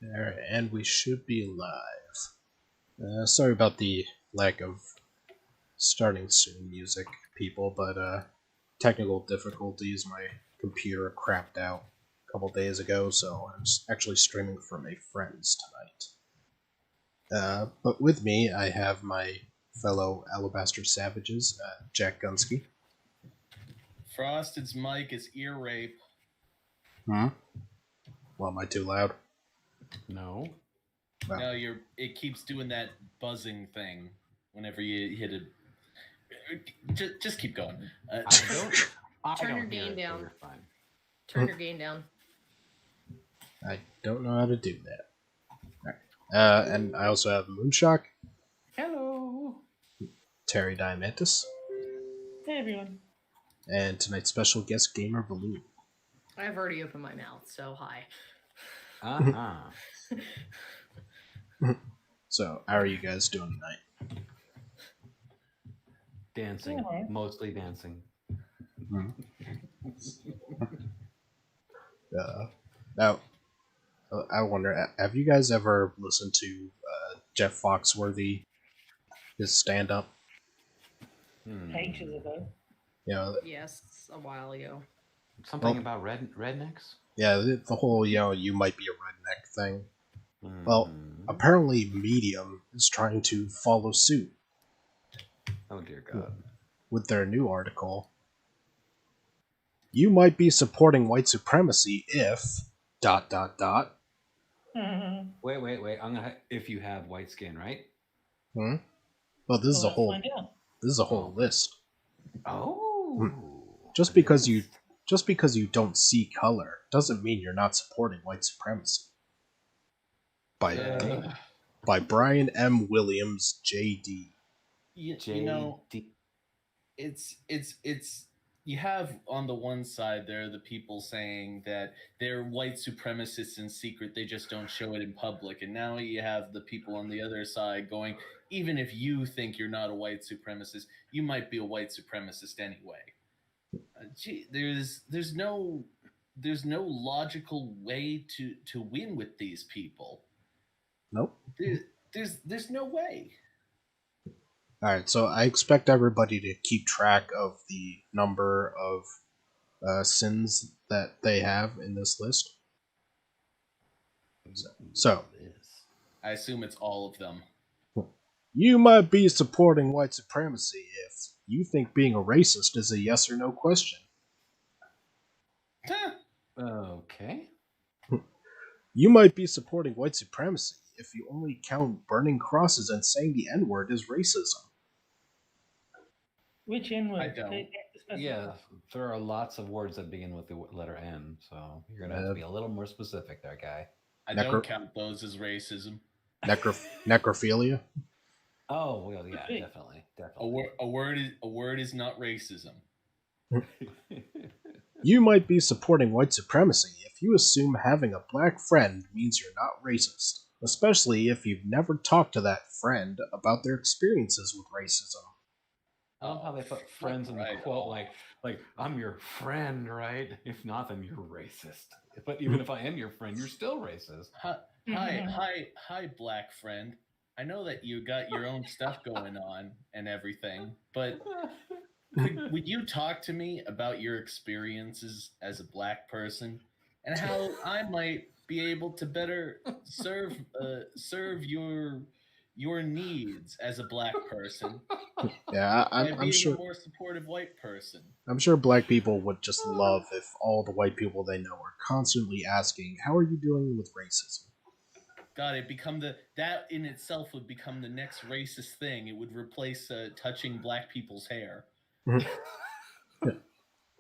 Alright, and we should be live. Sorry about the lack of starting soon music, people, but technical difficulties. My computer crapped out a couple days ago, so I'm actually streaming from a friend's tonight. But with me, I have my fellow Alabaster Savages, Jack Gunsky. Frosted's mic is ear rape. Hmm? Well, am I too loud? No. Well, No, it keeps doing that buzzing thing whenever you hit it. Just keep going. I Turn don't your hear gain it, down. So you're fine. Turn your gain down. I don't know how to do that. Alright. And I also have Moonshock, Hello. Terry Diamantis, Hey everyone. and tonight's special guest gamer Valene. I've already opened my mouth, so hi. So, how are you guys doing tonight? Dancing. Alright. Mostly dancing. Now, I wonder, have you guys ever listened to Jeff Foxworthy, his stand-up? Ages ago. You know, Yes, a while ago. Something about rednecks? yeah, the whole, you might be a redneck thing. Well, apparently Medium is trying to follow suit Oh dear God. with their new article. You might be supporting white supremacy if... ... Wait. I'm gonna. If you have white skin, right? Well, this is a Let's whole... find out. This is a whole list. Oh. Just because you don't see color doesn't mean you're not supporting white supremacy. By Brian M. Williams, J.D. You know, it's you have on the one side there the people saying that they're white supremacists in secret, they just don't show it in public, and now you have the people on the other side going, even if you think you're not a white supremacist, you might be a white supremacist anyway. Gee, there's no logical way to win with these people. Nope. There's no way. Alright, so I expect everybody to keep track of the number of sins that they have in this list. So, I assume it's all of them. you might be supporting white supremacy if you think being a racist is a yes or no question. Okay. You might be supporting white supremacy if you only count burning crosses and saying the N-word as racism. Which N-word? I don't. Yeah, there are lots of words that begin with the letter N, so you're gonna have to be a little more specific there, guy. I don't count those as racism. Necrophilia? Oh well, yeah, definitely. A word is not racism. You might be supporting white supremacy if you assume having a black friend means you're not racist, especially if you've never talked to that friend about their experiences with racism. I love how they put friends in the quote, like I'm your friend, right? If not, then you're racist. But even if I am your friend, you're still racist. Hi, black friend. I know that you got your own stuff going on and everything, but would you talk to me about your experiences as a black person and how I might be able to better serve your needs as a black person? Yeah, By I'm being sure. a more supportive white person. I'm sure black people would just love if all the white people they know are constantly asking, "How are you dealing with racism?" God, that in itself would become the next racist thing. It would replace touching black people's hair.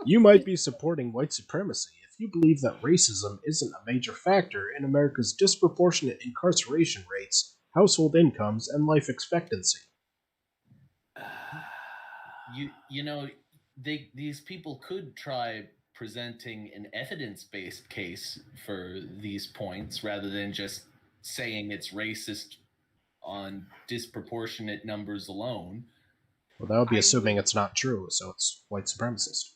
You might be supporting white supremacy if you believe that racism isn't a major factor in America's disproportionate incarceration rates, household incomes, and life expectancy. You know, these people could try presenting an evidence-based case for these points rather than just saying it's racist on disproportionate numbers alone. Well, that would be assuming it's not true, so it's white supremacist.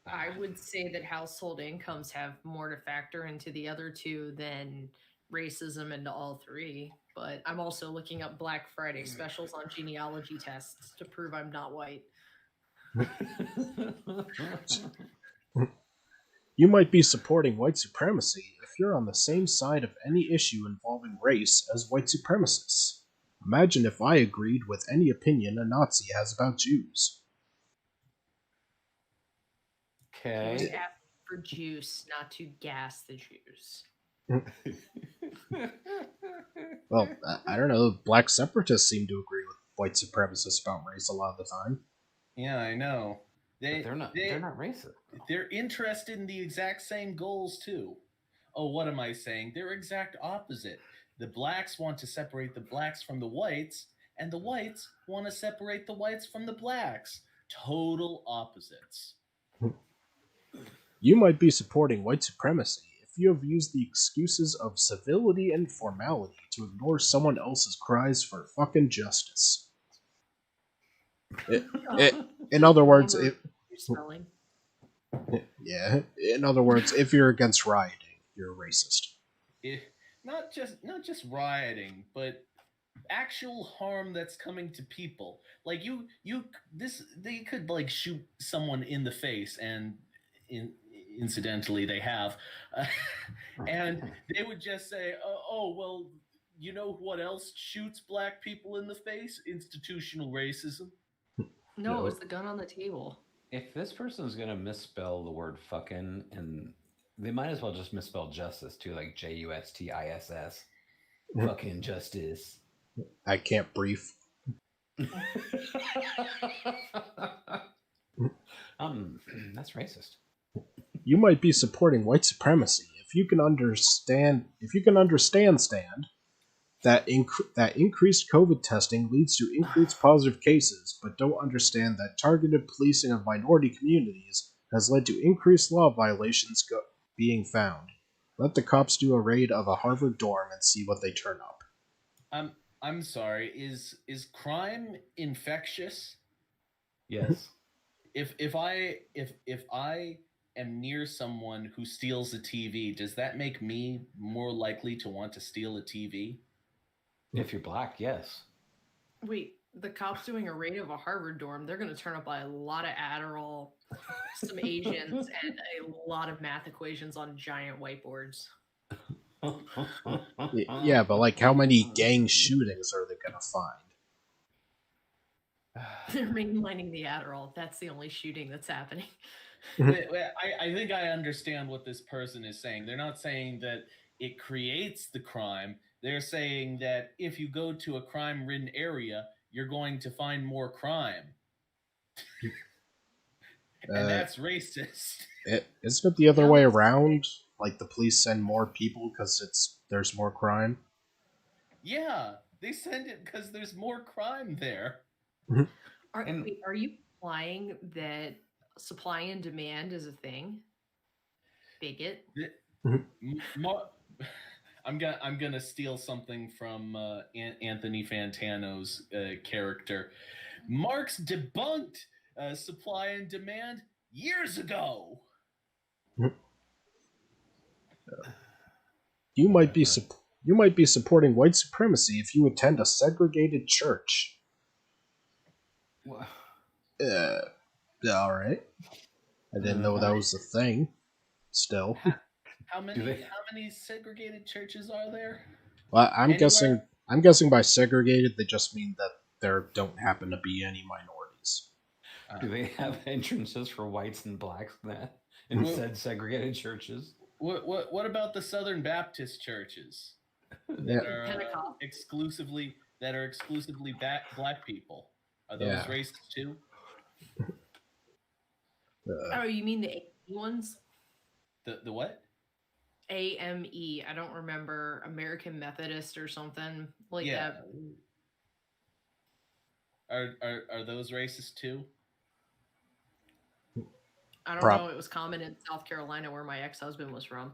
I would say that household incomes have more to factor into the other two than racism into all three, but I'm also looking up Black Friday specials on genealogy tests to prove I'm not white. You might be supporting white supremacy if you're on the same side of any issue involving race as white supremacists. Imagine if I agreed with any opinion a Nazi has about Jews. He was Okay. asking for juice, not to gas the Jews. Well, I don't know. Black separatists seem to agree with white supremacists about race a lot of the time. Yeah, I know. They're not racist. They're interested in the exact same goals too. Oh, what am I saying? They're exact opposite. The blacks want to separate the blacks from the whites, and the whites want to separate the whites from the blacks. Total opposites. You might be supporting white supremacy if you have used the excuses of civility and formality to ignore someone else's cries for fucking justice. In other words, You're spelling. in other words, if you're against rioting, you're a racist. Not just rioting, but actual harm that's coming to people. Like they could like shoot someone in the face, and incidentally they have, and they would just say, "Oh well, you know what else shoots black people in the face? Institutional racism." No, it was the gun on the table. If this person's gonna misspell the word "fucking," and they might as well just misspell justice too, like JUSTISS. Fucking justice. I can't brief. That's racist. You might be supporting white supremacy if you can understand that increased COVID testing leads to increased positive cases, but don't understand that targeted policing of minority communities has led to increased law violations being found. Let the cops do a raid of a Harvard dorm and see what they turn up. I'm sorry. Is crime infectious? Yes. If I am near someone who steals a TV, does that make me more likely to want to steal a TV? If you're black, yes. Wait, the cops doing a raid of a Harvard dorm, they're going to turn up by a lot of Adderall, some Asians, and a lot of math equations on giant whiteboards. Yeah, but like, how many gang shootings are they going to find? They're mainlining the Adderall. That's the only shooting that's happening. I think I understand what this person is saying. They're not saying that it creates the crime. They're saying that if you go to a crime-ridden area, you're going to find more crime. And that's racist. Isn't it the other way around? Like, the police send more people because there's more crime? Yeah, they send it because there's more crime there. Are you implying that supply and demand is a thing? Bigot. I'm gonna steal something from Anthony Fantano's character. Marx debunked supply and demand years ago. You might be supporting white supremacy if you attend a segregated church. What? All right. I didn't know that was a thing. Still. How many segregated churches are there? Well, I'm guessing by segregated they just mean that there don't happen to be any minorities. Do they have entrances for whites and blacks in said segregated churches? What about the Southern Baptist churches that are exclusively black people? Are those racist too? Oh, you mean the AME ones? The what? AME. I don't remember. American Methodist or something like that. Are those racist too? I don't know. It was common in South Carolina where my ex-husband was from.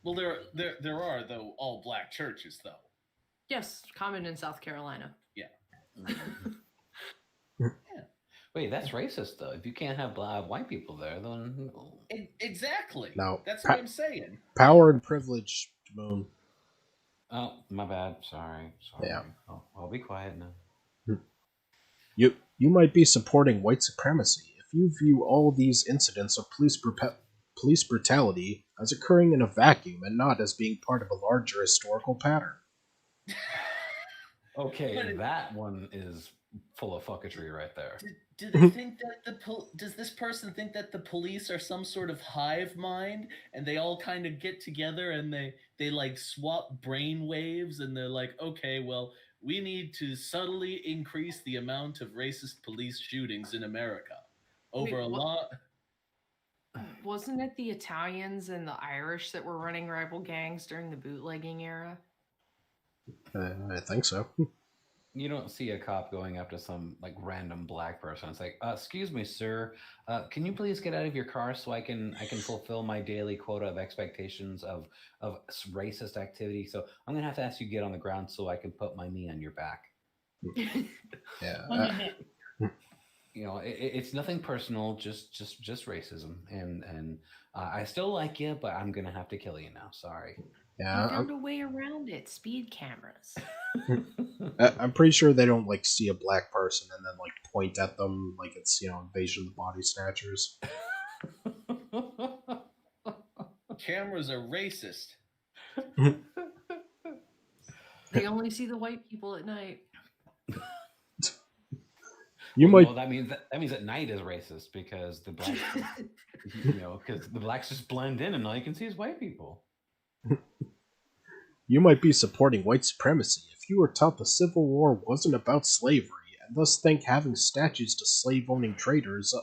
Well, there are though all black churches though. Yes, common in South Carolina. Yeah. Wait, that's racist though. If you can't have white people there, then Exactly. Now, That's what I'm saying. power and privilege, Moon. oh, my bad. Sorry. Yeah. I'll be quiet now. You might be supporting white supremacy if you view all these incidents of police brutality as occurring in a vacuum and not as being part of a larger historical pattern. Okay, that one is full of fucketry right there. Do they think that does this person think that the police are some sort of hive mind and they all kind of get together and they like swap brain waves and they're like, okay, well, we need to subtly increase the amount of racist police shootings in America over Wait, a what? lot. Wasn't it the Italians and the Irish that were running rival gangs during the bootlegging era? I think so. You don't see a cop going up to some like random black person. It's like, excuse me, sir, can you please get out of your car so I can fulfill my daily quota of expectations of racist activity. So I'm gonna have to ask you to get on the ground so I can put my knee on your back. Yeah. You know, it's nothing personal, just racism, and I still like you, but I'm gonna have to kill you now. Sorry. Yeah. You found a way around it. Speed cameras. I'm pretty sure they don't like see a black person and then like point at them like it's Invasion of the Body Snatchers. Cameras are racist. They only see the white people at night. That means that night is racist because the blacks, because the blacks just blend in and all you can see is white people. You might be supporting white supremacy if you were taught the Civil War wasn't about slavery, and thus think having statues to slave-owning traders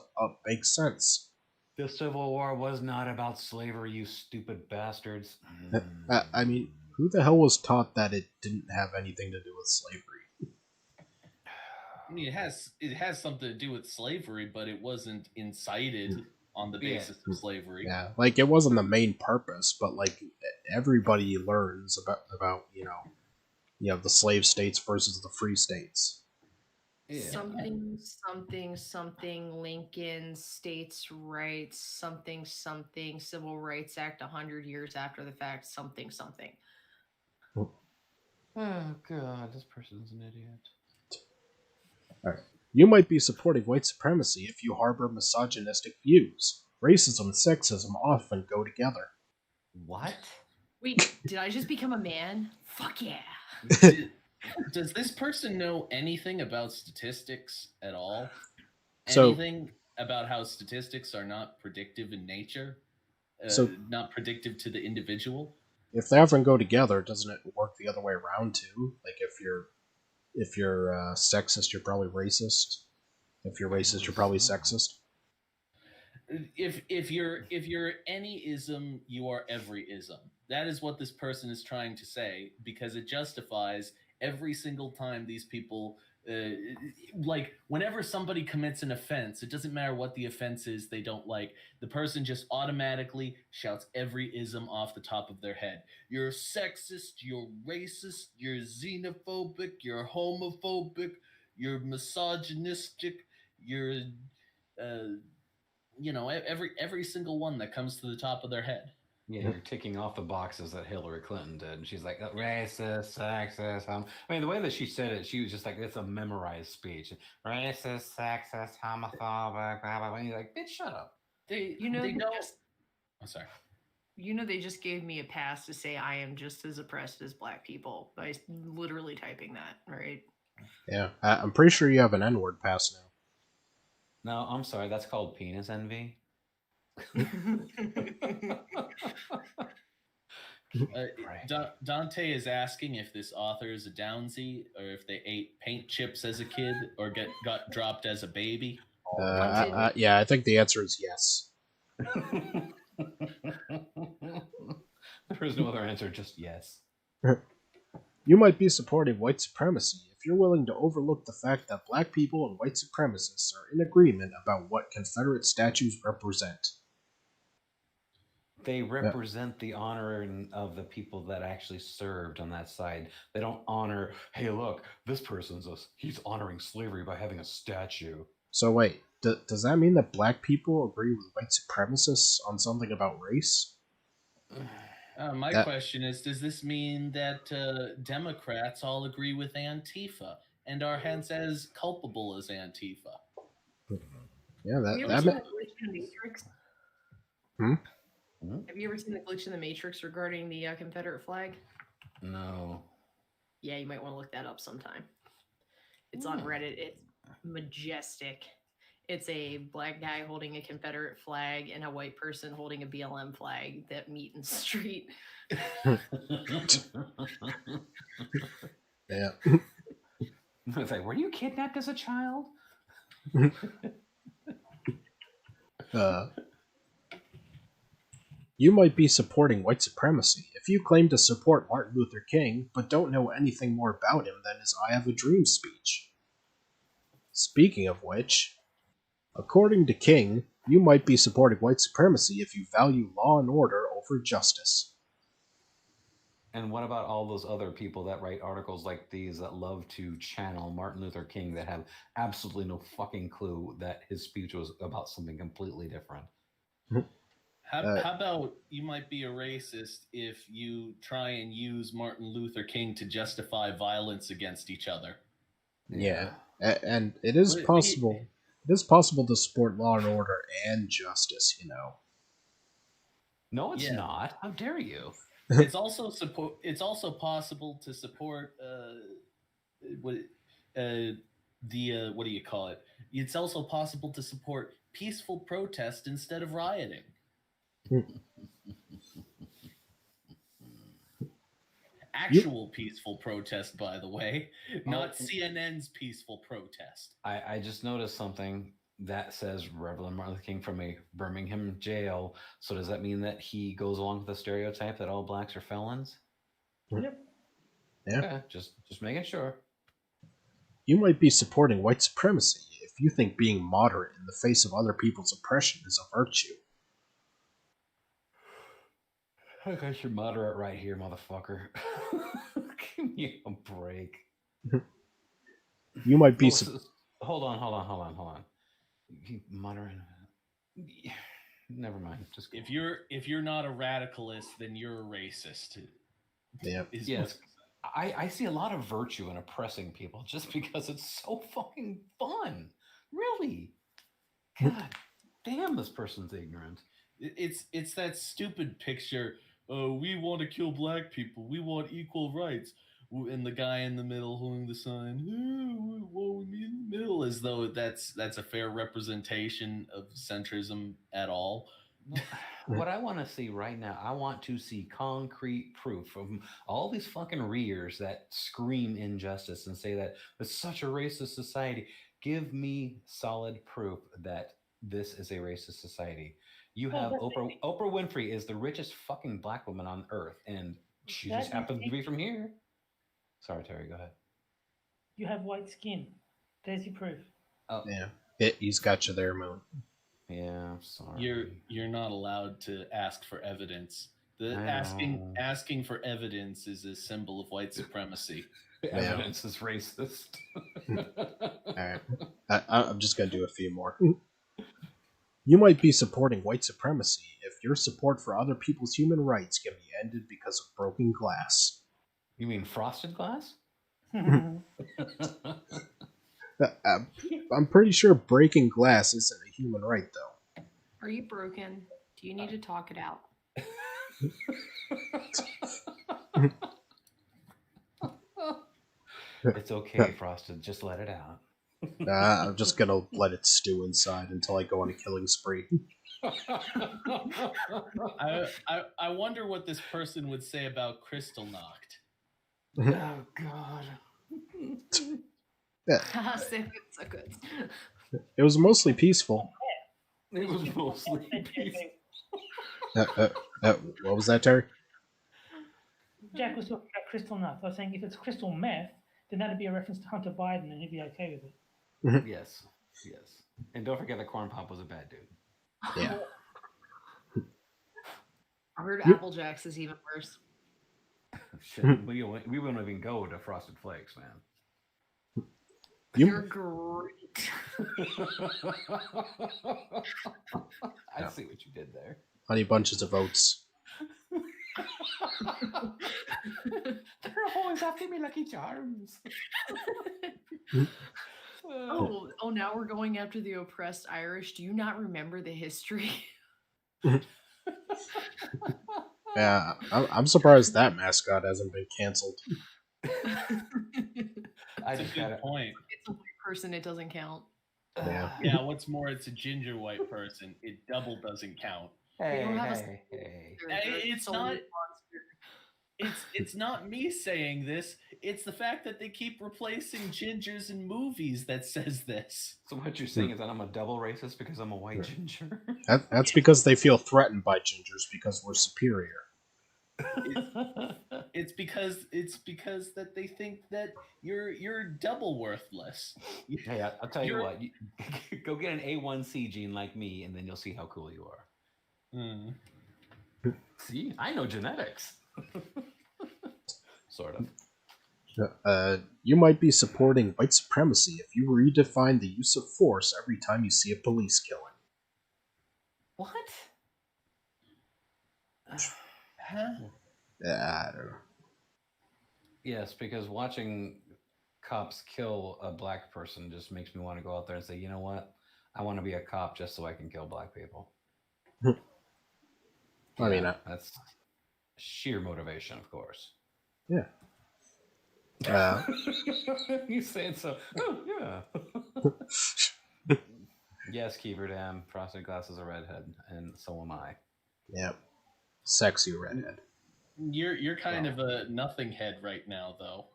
makes sense. The Civil War was not about slavery, you stupid bastards. I mean, who the hell was taught that it didn't have anything to do with slavery? I mean, it has something to do with slavery, but it wasn't incited on the basis of slavery. Yeah, like it wasn't the main purpose, but like everybody learns about the slave states versus the free states. Yeah. Something Lincoln states rights something Civil Rights Act 100 years after the fact something. Oh god, this person's an idiot. All right. You might be supporting white supremacy if you harbor misogynistic views. Racism and sexism often go together. What? Wait, did I just become a man? Fuck yeah. Does this person know anything about statistics at all? So, anything about how statistics are not predictive in nature? Not predictive to the individual? If they often go together, doesn't it work the other way around too? Like if you're sexist, you're probably racist. If you're racist, you're probably sexist. If you're any ism, you are every ism. That is what this person is trying to say, because it justifies every single time these people like whenever somebody commits an offense, it doesn't matter what the offense is they don't like, the person just automatically shouts every ism off the top of their head. You're sexist, you're racist, you're xenophobic, you're homophobic, you're misogynistic, you're every single one that comes to the top of their head. Yeah, you're ticking off the boxes that Hillary Clinton did. And she's like, racist, sexist. I mean, the way that she said it, she was just like, it's a memorized speech. Racist, sexist, homophobic, blah, blah, blah. And you're like, bitch, shut up. I'm sorry. They just gave me a pass to say I am just as oppressed as black people by literally typing that, right? Yeah, I'm pretty sure you have an N-word pass now. No, I'm sorry. That's called penis envy. Dante is asking if this author is a downsy or if they ate paint chips as a kid or got dropped as a baby. Yeah, I think the answer is yes. There is no other answer, just yes. You might be supporting white supremacy if you're willing to overlook the fact that black people and white supremacists are in agreement about what Confederate statues represent. They represent the honoring of the people that actually served on that side. They don't honor, hey, look, this he's honoring slavery by having a statue. So wait, does that mean that black people agree with white supremacists on something about race? My That question is, does this mean that Democrats all agree with Antifa and are hence as culpable as Antifa? yeah, Have you ever that seen ma- the glitch in the Matrix? hmm? Have you ever seen the glitch in the Matrix regarding the Confederate flag? No. Yeah, you might want to look that up sometime. It's on Reddit. It's majestic. It's a black guy holding a Confederate flag and a white person holding a BLM flag that meet in the street. Yeah. It's like, were you kidnapped as a child? You might be supporting white supremacy if you claim to support Martin Luther King but don't know anything more about him than his I Have a Dream speech. Speaking of which, according to King, you might be supporting white supremacy if you value law and order over justice. And what about all those other people that write articles like these that love to channel Martin Luther King that have absolutely no fucking clue that his speech was about something completely different? How about you might be a racist if you try and use Martin Luther King to justify violence against each other? Yeah, and it is What- what do you- possible. It is possible to support law and order and justice. You know. No, it's Yeah. not. How dare you? It's also support. It's also possible to support what what do you call it? It's also possible to support peaceful protest instead of rioting. Actual peaceful protest, by the way, not CNN's peaceful protest. I just noticed something that says Reverend Martin Luther King from a Birmingham jail. So does that mean that he goes along with the stereotype that all blacks are felons? Yep. Yeah. Okay, just making sure. You might be supporting white supremacy if you think being moderate in the face of other people's oppression is a virtue. I got your moderate right here, motherfucker. Give me a break. You might be. Hold on. Moderate. Never mind. Just if you're not a radicalist, then you're a racist. Yeah. Yes. I see a lot of virtue in oppressing people just because it's so fucking fun. Really. God damn, this person's ignorant. It's that stupid picture. We want to kill black people. We want equal rights. And the guy in the middle holding the sign, "Woe me in the middle," as though that's a fair representation of centrism at all. What I want to see right now, I want to see concrete proof from all these fucking readers that scream injustice and say that it's such a racist society. Give me solid proof that this is a racist society. You have Oprah Winfrey is the richest fucking black woman on earth, and she just happens to be from here. Sorry, Terry, go ahead. You have white skin. There's your proof. Oh. Yeah. He's got you there, Moon. Yeah, I'm sorry. You're not allowed to ask for evidence. Asking for evidence is a symbol of white supremacy. Evidence is racist. All right. I'm just gonna do a few more. You might be supporting white supremacy if your support for other people's human rights can be ended because of broken glass. You mean frosted glass? I'm pretty sure breaking glass isn't a human right, though. Are you broken? Do you need to talk it out? It's okay, Frosted. Just let it out. I'm just gonna let it stew inside until I go on a killing spree. I wonder what this person would say about Crystal Knocked. Oh God. So good. It was mostly peaceful. It was mostly peaceful. What was that, Terry? Jack was talking about crystal meth. I was saying if it's crystal meth, then that'd be a reference to Hunter Biden, and he'd be okay with it. Yes. And don't forget that Corn Pop was a bad dude. Yeah. I heard Applejacks is even worse. Shit, we won't even go to Frosted Flakes, man. You're great. I see what you did there. Honey bunches of oats. They're always after me, Lucky Charms. Oh, now we're going after the oppressed Irish. Do you not remember the history? Yeah, I'm surprised that mascot hasn't been canceled. That's a good point. It's a white person, it doesn't count. Yeah. Yeah, what's more, it's a ginger white person. It double doesn't count. They don't have Hey. It's not. It's not me saying this. It's the fact that they keep replacing gingers in movies that says this. So what you're saying is that I'm a double racist because I'm a white ginger? That's because they feel threatened by gingers because we're superior. It's because that they think that you're double worthless. Hey, I'll tell you what. Go get an A1C gene like me, and then you'll see how cool you are. Mm. See, I know genetics. Sort of. You might be supporting white supremacy if you redefine the use of force every time you see a police killing. What? Huh? I don't know. Yes, because watching cops kill a black person just makes me want to go out there and say, you know what? I want to be a cop just so I can kill black people. I mean, that's sheer motivation, of course. Yeah. You saying so? Oh, yeah. Yes, Keeper Dam. Frosted Glass is a redhead, and so am I. Yep. Sexy redhead. You're kind of a nothing head right now, though.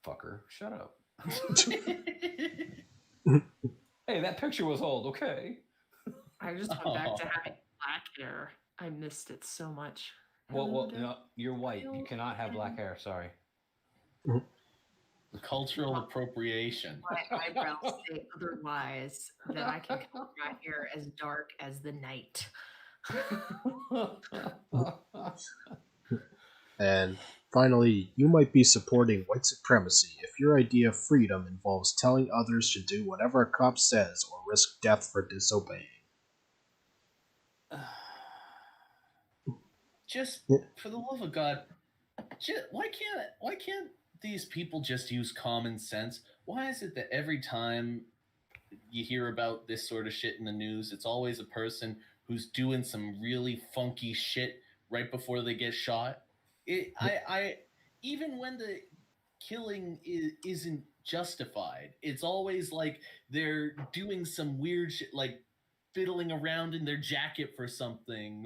Fucker, shut up. Hey, that picture was old. Okay. I just went back to having black hair. I missed it so much. Well, no, you're white. You cannot have black hair. Sorry. Cultural appropriation. My eyebrows say otherwise, that I can color my hair as dark as the night. And finally, you might be supporting white supremacy if your idea of freedom involves telling others to do whatever a cop says or risk death for disobeying. Just for the love of God, why can't these people just use common sense? Why is it that every time you hear about this sort of shit in the news, it's always a person who's doing some really funky shit right before they get shot? I even when the killing isn't justified, it's always like they're doing some weird shit, like fiddling around in their jacket for something,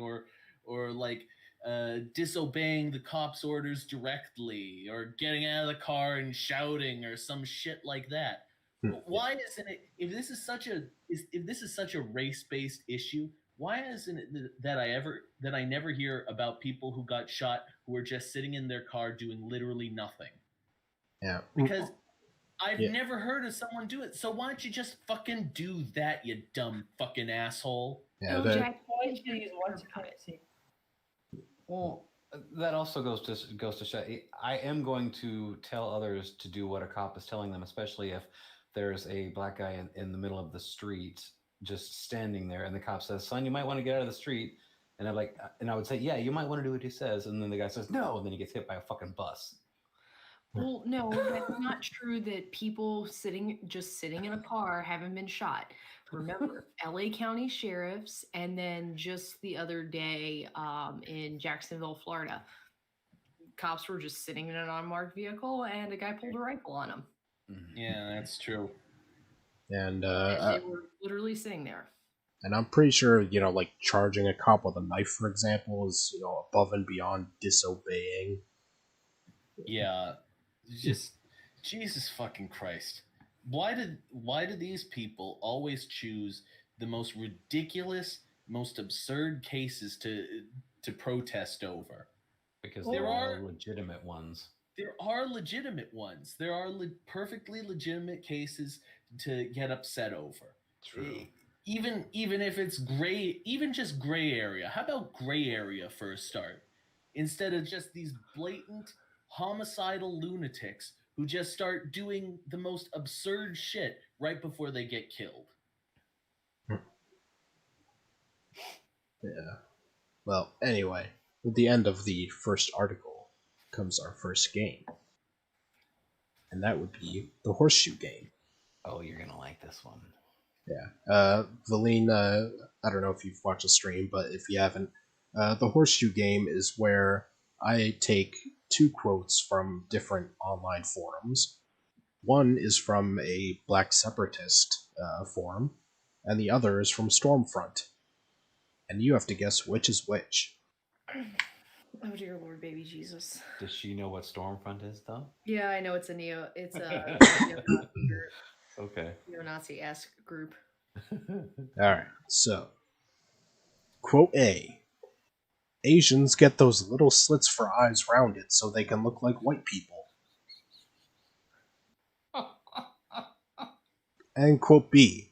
or like disobeying the cops' orders directly, or getting out of the car and shouting, or some shit like that. Why isn't it? If this is such a race-based issue, why isn't it that I never hear about people who got shot who were just sitting in their car doing literally nothing? Yeah. Because I've never heard of someone do it. So why don't you just fucking do that, you dumb fucking asshole? Yeah. No, Jack, Well, that also goes to show. I am going to tell others to do what a cop is telling them, especially if there's a black guy in the middle of the street just standing there, and the cop says, "Son, you might want to get out of the street." And I would say, "Yeah, you might want to do what he says." And then the guy says, "No," and then he gets hit by a fucking bus. Well, no, that's not true that people sitting in a car haven't been shot. Remember, LA County sheriffs, and then just the other day in Jacksonville, Florida, cops were just sitting in an unmarked vehicle and a guy pulled a rifle on them. Yeah, that's true. And they were literally sitting there. And I'm pretty sure, like charging a cop with a knife, for example, is, above and beyond disobeying. Yeah. Just Jesus fucking Christ. Why do these people always choose the most ridiculous, most absurd cases to protest over? Because there are legitimate ones. There are legitimate ones. There are perfectly legitimate cases to get upset over. True. Even if it's gray, even just gray area. How about gray area for a start? Instead of just these blatant homicidal lunatics who just start doing the most absurd shit right before they get killed. Yeah. Well, anyway, at the end of the first article comes our first game. And that would be the horseshoe game. Oh, you're gonna like this one. Yeah. Valene, I don't know if you've watched the stream, but if you haven't, the horseshoe game is where I take two quotes from different online forums. One is from a black separatist forum, and the other is from Stormfront. And you have to guess which is which. Oh dear Lord, baby Jesus. Does she know what Stormfront is, though? Yeah, I know it's a Okay. neo-Nazi-esque group. Alright, so. Quote A. Asians get those little slits for eyes rounded so they can look like white people. And quote B.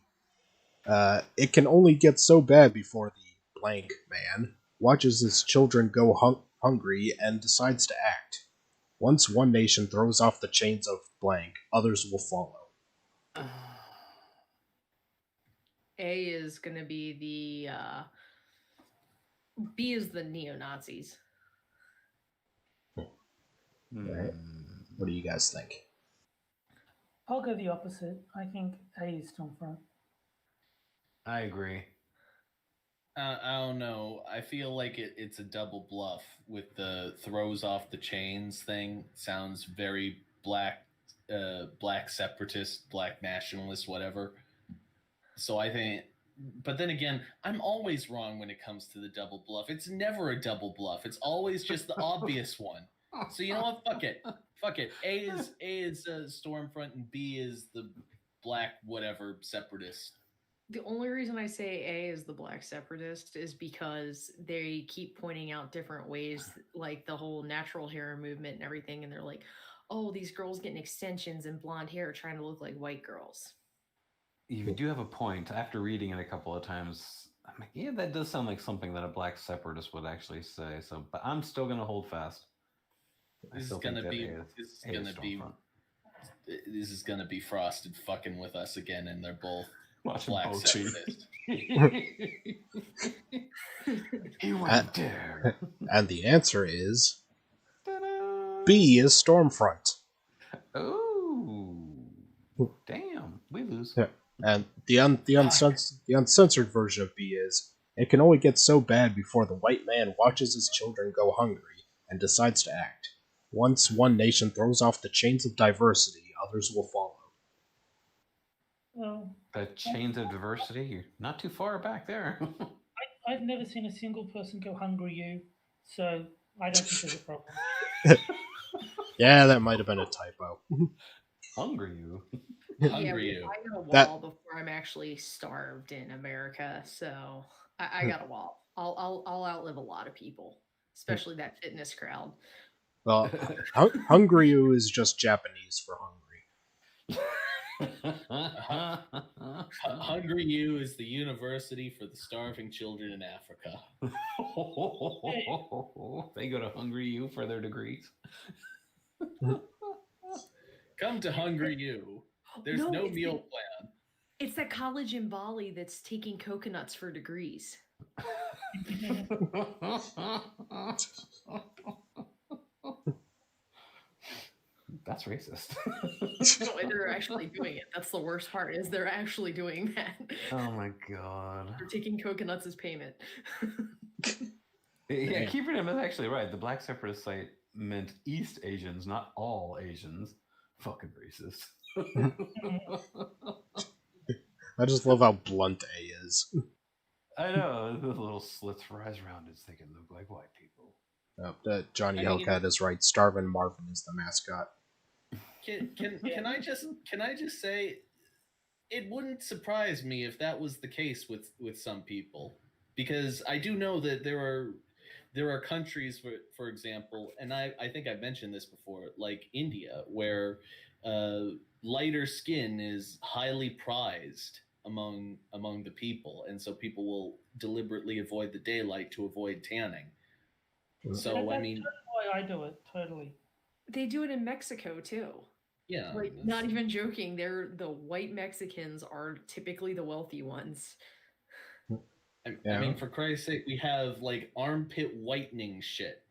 It can only get so bad before the blank man watches his children go hungry and decides to act. Once one nation throws off the chains of blank, others will follow. A is going to be the B is the neo-Nazis. Right. What do you guys think? I'll go the opposite. I think A is Stormfront. I agree. I don't know. I feel like it's a double bluff with the throws off the chains thing. Sounds very black separatist, black nationalist, whatever. So I think, but then again, I'm always wrong when it comes to the double bluff. It's never a double bluff. It's always just the obvious one. So you know what? Fuck it. Fuck it. A is Stormfront and B is the black whatever separatist. The only reason I say A is the black separatist is because they keep pointing out different ways, like the whole natural hair movement and everything, and they're like, "Oh, these girls getting extensions and blonde hair, trying to look like white girls." You do have a point. After reading it a couple of times, I'm like, yeah, that does sound like something that a black separatist would actually say. So, but I'm still gonna hold fast. This is gonna be Frosted fucking with us again, and they're both black separatists. He went there. And the answer is B is Stormfront. Oh, damn! We lose. Yeah. And the uncensored version of B is, it can only get so bad before the white man watches his children go hungry and decides to act. Once one nation throws off the chains of diversity, others will follow. Well, The chains of diversity, you're not too far back there. I've never seen a single person go hungry you, so I don't think there's a problem. Yeah, that might have been a typo. Hungry you. Hungry you. I got a wall before I'm actually starved in America, so I got a wall. I'll outlive a lot of people, especially that fitness crowd. Well, hungry you is just Japanese for hungry. Hungry U is the university for the starving children in Africa. They go to Hungry U for their degrees. Come to Hungry U. There's no meal plan. It's that college in Bali that's taking coconuts for degrees. That's racist. No, they're actually doing it. That's the worst part, is they're actually doing that. Oh my god. They're taking coconuts as payment. Yeah, Keeping Him is actually right. The Black Separatist site meant East Asians, not all Asians. Fucking racist. I just love how blunt A is. I know, the little slits for eyes rounded so they can look like white people. Johnny Hellcat is right. Starvin Marvin is the mascot. Can I just say, it wouldn't surprise me if that was the case with some people, because I do know that there are countries, for example, and I think I've mentioned this before, like India, where lighter skin is highly prized among the people, and so people will deliberately avoid the daylight to avoid tanning. So I mean, that's why I do it totally. They do it in Mexico too. Yeah. Like, not even joking. They're the white Mexicans are typically the wealthy ones. I mean, for Christ's sake, we have like armpit whitening shit.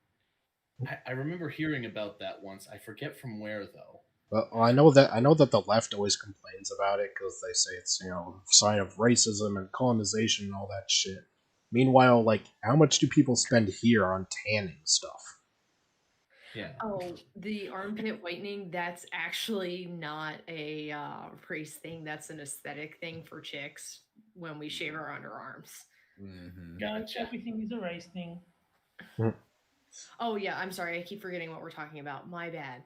I remember hearing about that once. I forget from where though. Well, I know that the left always complains about it because they say it's a sign of racism and colonization and all that shit. Meanwhile, like, how much do people spend here on tanning stuff? Yeah. Oh, the armpit whitening, that's actually not a race thing. That's an aesthetic thing for chicks when we shave our underarms. Mm-hmm. No, Gotcha. everything is a race thing. Oh, yeah, I'm sorry. I keep forgetting what we're talking about. My bad.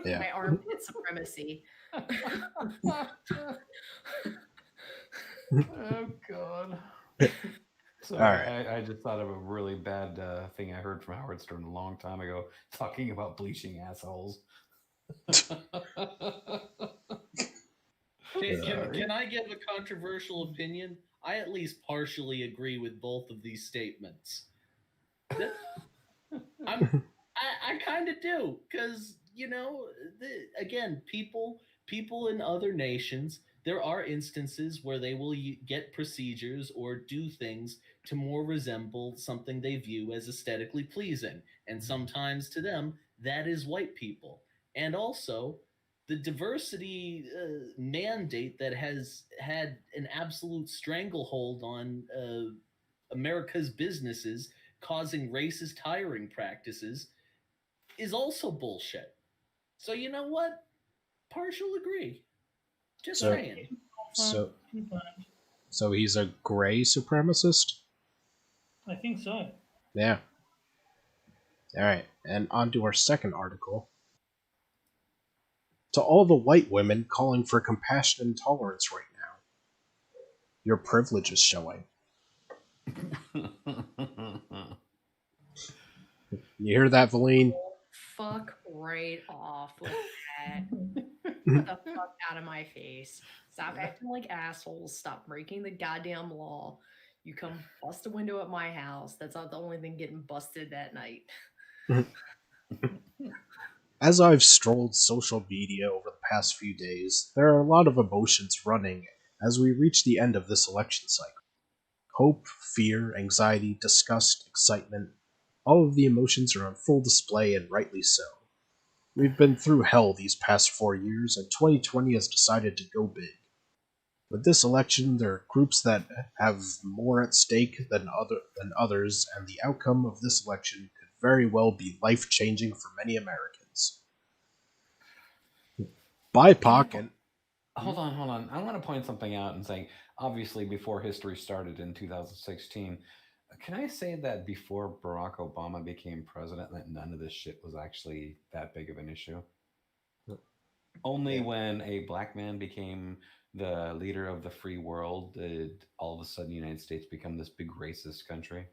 Yeah. My armpit supremacy. Oh God. So All right. I just thought of a really bad thing I heard from Howard Stern a long time ago, talking about bleaching assholes. Can I give a controversial opinion? I at least partially agree with both of these statements. I kind of do, because again, people in other nations, there are instances where they will get procedures or do things to more resemble something they view as aesthetically pleasing, and sometimes to them that is white people. And also, the diversity mandate that has had an absolute stranglehold on America's businesses, causing racist hiring practices, is also bullshit. So you know what? Partial agree. Just So- saying. So, Confirmed. so he's a gray supremacist? I think so. Yeah. All right, and on to our second article. To all the white women calling for compassion and tolerance right now, your privilege is showing. You hear that, Valene? Fuck right off with that. Get the fuck out of my face. Stop acting like assholes. Stop breaking the goddamn law. You come bust a window at my house. That's not the only thing getting busted that night. As I've strolled social media over the past few days, there are a lot of emotions running as we reach the end of this election cycle. Hope, fear, anxiety, disgust, excitement. All of the emotions are on full display, and rightly so. We've been through hell these past 4 years, and 2020 has decided to go big. With this election, there are groups that have more at stake than others, and the outcome of this election could very well be life-changing for many Americans. BIPOC and Hold on. I want to point something out and say, obviously, before history started in 2016, can I say that before Barack Obama became president, that none of this shit was actually that big of an issue? Only when a black man became the leader of the free world did all of a sudden the United States become this big racist country.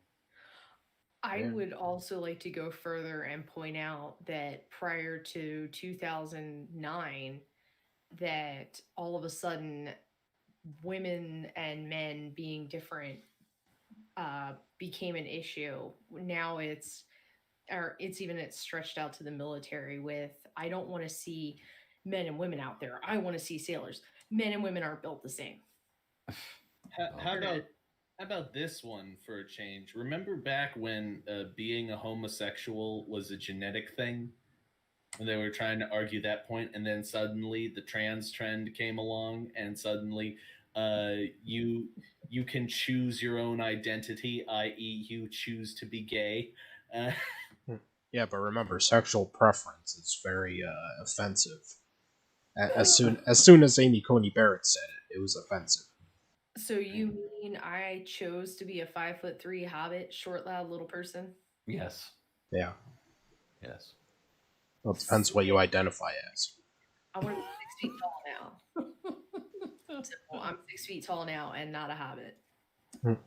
I would also like to go further and point out that prior to 2009, that all of a sudden women and men being different became an issue. Now it's stretched out to the military with, I don't want to see men and women out there. I want to see sailors. Men and women aren't built the same. How about this one for a change? Remember back when being a homosexual was a genetic thing? When they were trying to argue that point, and then suddenly the trans trend came along, and suddenly you can choose your own identity, i.e., you choose to be gay. Yeah, but remember, sexual preference is very offensive. As soon as Amy Coney Barrett said it, it was offensive. So you mean I chose to be a 5'3" hobbit, short, loud little person? Yes. Yeah. Yes. Well, it depends what you identify as. I want to be 6 feet tall now. Simple. I'm 6 feet tall now and not a hobbit. Okay.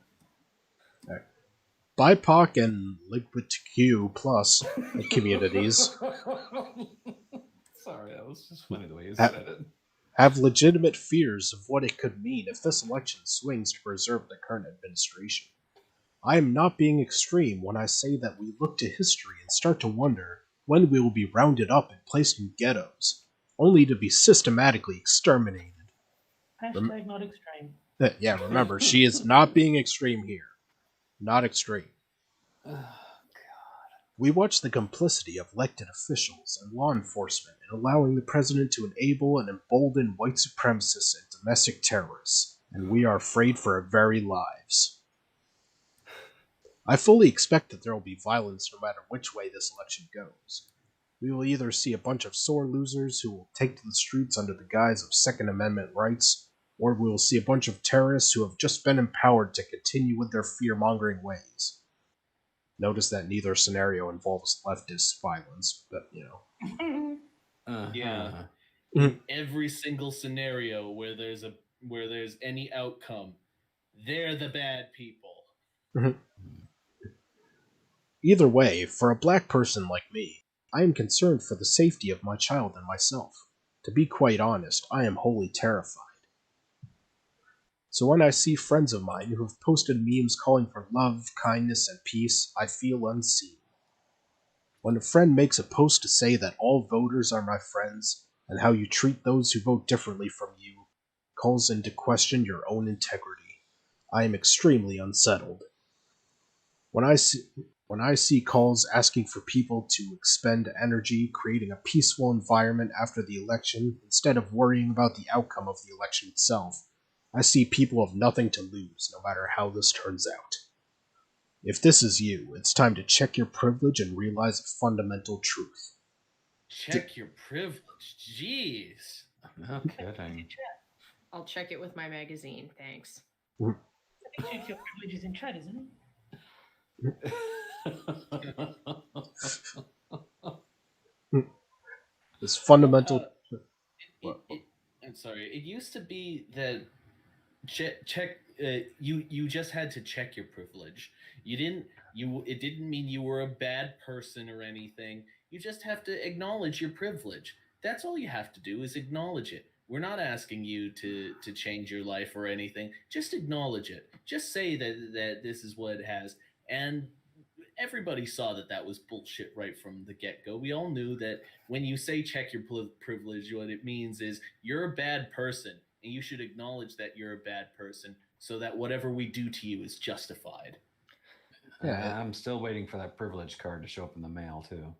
BIPOC and LGBTQ plus communities Sorry, that was just funny the way you said it. have legitimate fears of what it could mean if this election swings to preserve the current administration. I am not being extreme when I say that we look to history and start to wonder when we will be rounded up and placed in ghettos, only to be systematically exterminated. Hashtag not extreme. Yeah, remember, she is not being extreme here. Not extreme. We watch the complicity of elected officials and law enforcement in allowing the president to enable and embolden white supremacists and domestic terrorists, and we are afraid for our very lives. I fully expect that there will be violence no matter which way this election goes. We will either see a bunch of sore losers who will take to the streets under the guise of Second Amendment rights, or we will see a bunch of terrorists who have just been empowered to continue with their fear-mongering ways. Notice that neither scenario involves leftist violence, but, Yeah. Mhm. In every single scenario where there's any outcome, they're the bad people. Either way, for a black person like me, I am concerned for the safety of my child and myself. To be quite honest, I am wholly terrified. So when I see friends of mine who have posted memes calling for love, kindness, and peace, I feel unseen. When a friend makes a post to say that all voters are my friends, and how you treat those who vote differently from you calls into question your own integrity, I am extremely unsettled. When I see calls asking for people to expend energy creating a peaceful environment after the election instead of worrying about the outcome of the election itself, I see people have nothing to lose no matter how this turns out. If this is you, it's time to check your privilege and realize a fundamental truth. Check your privilege. Jeez. No kidding. I'll check it with my magazine. Thanks. I think check your privileges in chat, isn't it? This fundamental. I'm sorry. It used to be that check you just had to check your privilege. It didn't mean you were a bad person or anything. You just have to acknowledge your privilege. That's all you have to do is acknowledge it. We're not asking you to change your life or anything. Just acknowledge it. Just say that this is what it has. And everybody saw that was bullshit right from the get-go. We all knew that when you say check your privilege, what it means is you're a bad person and you should acknowledge that you're a bad person so that whatever we do to you is justified. Yeah. I'm still waiting for that privilege card to show up in the mail too.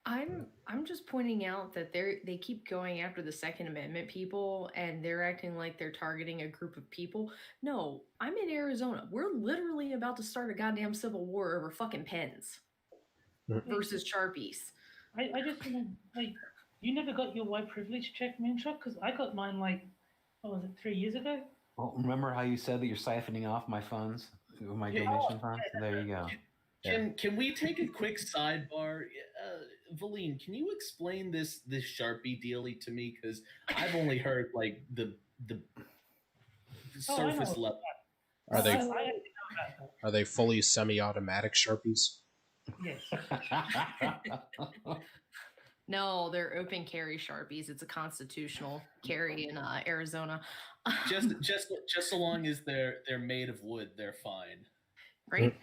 I'm just pointing out that they keep going after the Second Amendment people and they're acting like they're targeting a group of people. No, I'm in Arizona. We're literally about to start a goddamn civil war over fucking pens versus Sharpies. I just like you never got your white privilege check, Moonshot, because I got mine like what was it 3 years ago? Well, remember how you said that you're siphoning off my funds, my Yeah. donation funds? There you go. Can we take a quick sidebar? Valene, can you explain this Sharpie dealy to me? Because I've only heard like the surface level. Are they I actually know about are they fully semi-automatic Sharpies? that. Yes. No, they're open carry Sharpies. It's a constitutional carry in Arizona. Just so long as they're made of wood, they're fine. Right?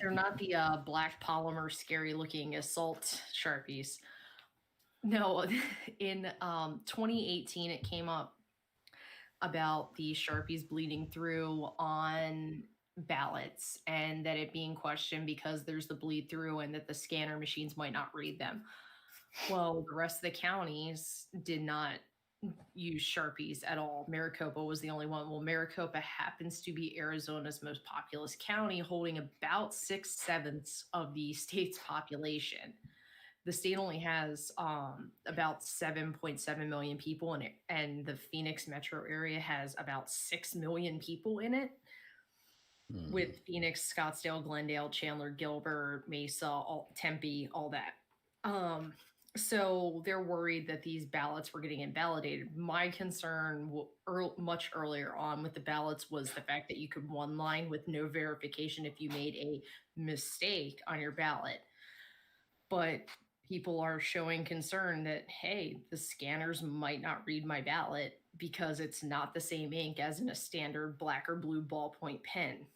They're not the black polymer, scary looking assault Sharpies. No, in 2018, it came up about the Sharpies bleeding through on ballots and that it being questioned because there's the bleed through and that the scanner machines might not read them. Well, the rest of the counties did not use Sharpies at all. Maricopa was the only one. Well, Maricopa happens to be Arizona's most populous county, holding about 6/7 of the state's population. The state only has about 7.7 million people in it, and the Phoenix metro area has about 6 million people in it, with Phoenix, Scottsdale, Glendale, Chandler, Gilbert, Mesa, Tempe, all that. So they're worried that these ballots were getting invalidated. My concern much earlier on with the ballots was the fact that you could one line with no verification if you made a mistake on your ballot. But people are showing concern that, hey, the scanners might not read my ballot because it's not the same ink as in a standard black or blue ballpoint pen.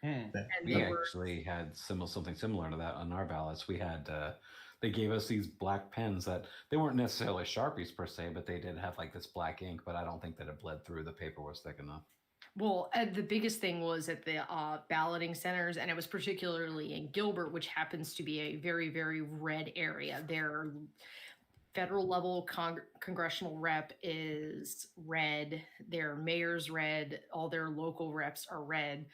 And We actually had something similar to that on our ballots. We had they gave us these black pens that they weren't necessarily Sharpies per se, but they did have like this black ink. But I don't think that it bled through. The paper was thick enough. Well, the biggest thing was at the balloting centers, and it was particularly in Gilbert, which happens to be a very, very red area. Their federal level congressional rep is red. Their mayor's red. All their local reps are red.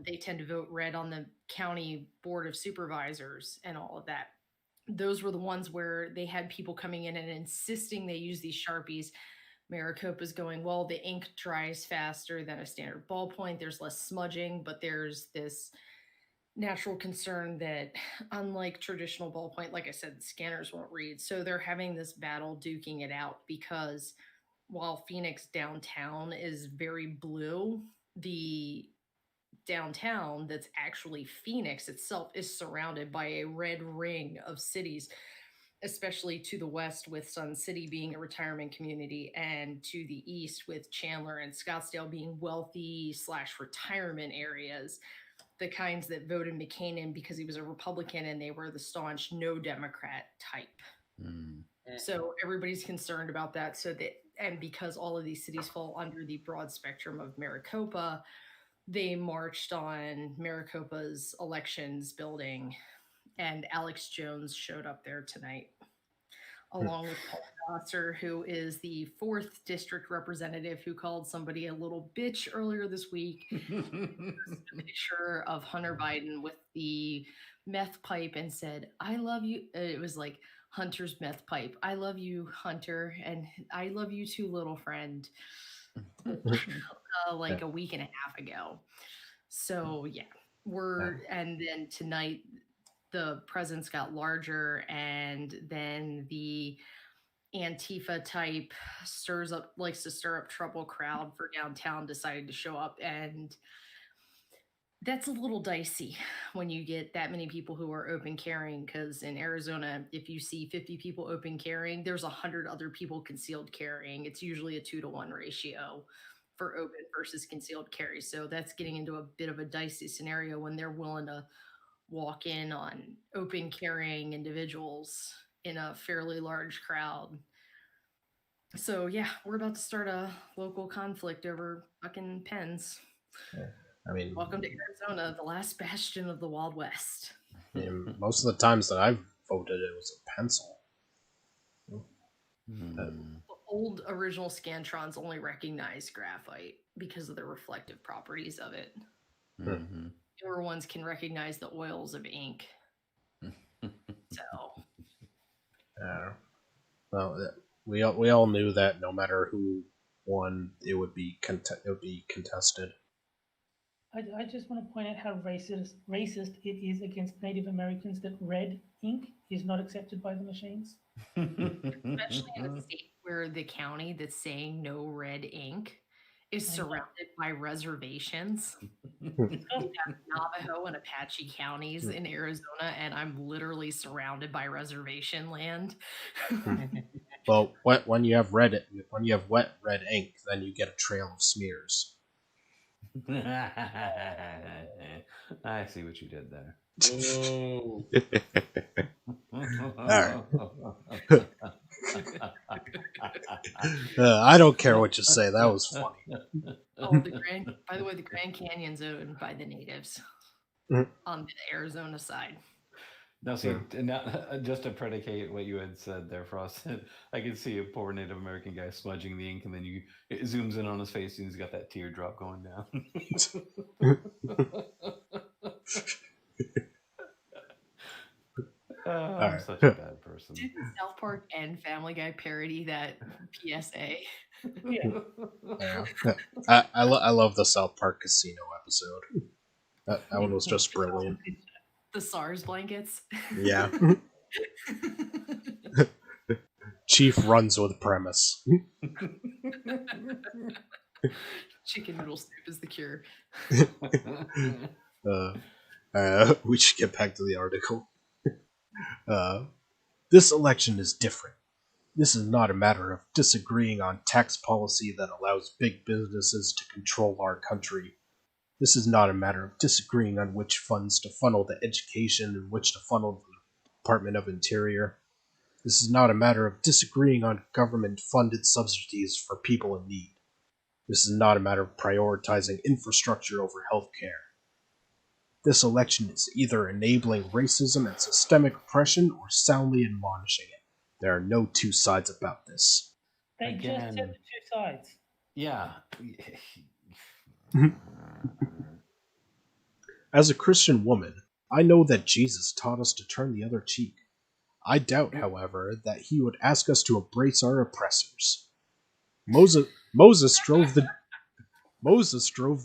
They tend to vote red on the county board of supervisors and all of that. Those were the ones where they had people coming in and insisting they use these Sharpies. Maricopa's going, well, the ink dries faster than a standard ballpoint. There's less smudging, but there's this natural concern that unlike traditional ballpoint, like I said, the scanners won't read. So they're having this battle duking it out because while Phoenix downtown is very blue, the downtown that's actually Phoenix itself is surrounded by a red ring of cities, especially to the west with Sun City being a retirement community, and to the east with Chandler and Scottsdale being wealthy / retirement areas, the kinds that voted McCain in because he was a Republican and they were the staunch no Democrat type. So everybody's concerned about that. So that, and because all of these cities fall under the broad spectrum of Maricopa, they marched on Maricopa's elections building, and Alex Jones showed up there tonight, along with Paul Gosser, who is the 4th district representative who called somebody a little bitch earlier this week. A picture of Hunter Biden with the meth pipe and said, I love you. It was like Hunter's meth pipe. I love you, Hunter, and I love you too, little friend. Like a week and a half ago. So yeah, and then tonight the presence got larger, and then the Antifa type likes to stir up trouble crowd for downtown decided to show up, and that's a little dicey when you get that many people who are open carrying, because in Arizona, if you see 50 people open carrying, there's 100 other people concealed carrying. It's usually a 2-to-1 ratio for open versus concealed carry. So that's getting into a bit of a dicey scenario when they're willing to walk in on open carrying individuals in a fairly large crowd. So yeah, we're about to start a local conflict over fucking pens. I mean, welcome to Arizona, the last bastion of the Wild West. I mean, most of the times that I've voted, it was a pencil. The old original Scantrons only recognize graphite because of the reflective properties of it. Newer ones can recognize the oils of ink. So, well, we all knew that no matter who won, it would be contested. I just want to point out how racist it is against Native Americans that red ink is not accepted by the machines. Especially in a state where the county that's saying no red ink is surrounded by reservations. We have Navajo and Apache counties in Arizona, and I'm literally surrounded by reservation land. Well, when you have wet red ink, then you get a trail of smears. I see what you did there. I don't care what you say. That was funny. By the way, the Grand Canyon's owned by the natives on the Arizona side. Now, see, just to predicate what you had said there, Frost, I can see a poor Native American guy smudging the ink, and then it zooms in on his face, and he's got that teardrop going down. I'm such a bad person. Did South Park and Family Guy parody that PSA? Yeah. I love the South Park casino episode. That one was just brilliant. The SARS blankets. Yeah. Chief runs with premise. Chicken noodle soup is the cure. We should get back to the article. This election is different. This is not a matter of disagreeing on tax policy that allows big businesses to control our country. This is not a matter of disagreeing on which funds to funnel to education and which to funnel to the Department of Interior. This is not a matter of disagreeing on government-funded subsidies for people in need. This is not a matter of prioritizing infrastructure over healthcare. This election is either enabling racism and systemic oppression or soundly admonishing it. There are no two sides about this. They just said the Again. two sides. Yeah. As a Christian woman, I know that Jesus taught us to turn the other cheek. I doubt, however, that he would ask us to embrace our oppressors. Moses drove the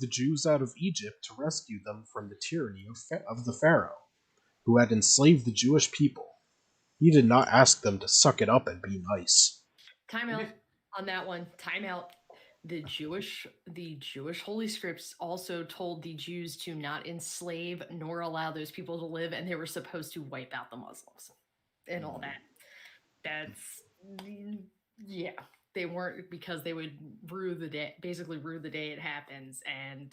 Jews out of Egypt to rescue them from the tyranny of the Pharaoh, who had enslaved the Jewish people. He did not ask them to suck it up and be nice. Time out on that one. Time out. The Jewish holy scripts also told the Jews to not enslave nor allow those people to live, and they were supposed to wipe out the Muslims and all that. That's yeah. They weren't, because they would rue the day it happens, and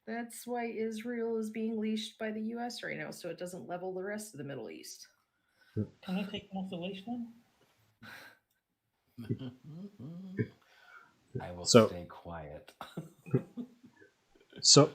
that's why Israel is being leashed by the U.S. right now, so it doesn't level the rest of the Middle East. Can we take them off the leash then? I will So- stay quiet. So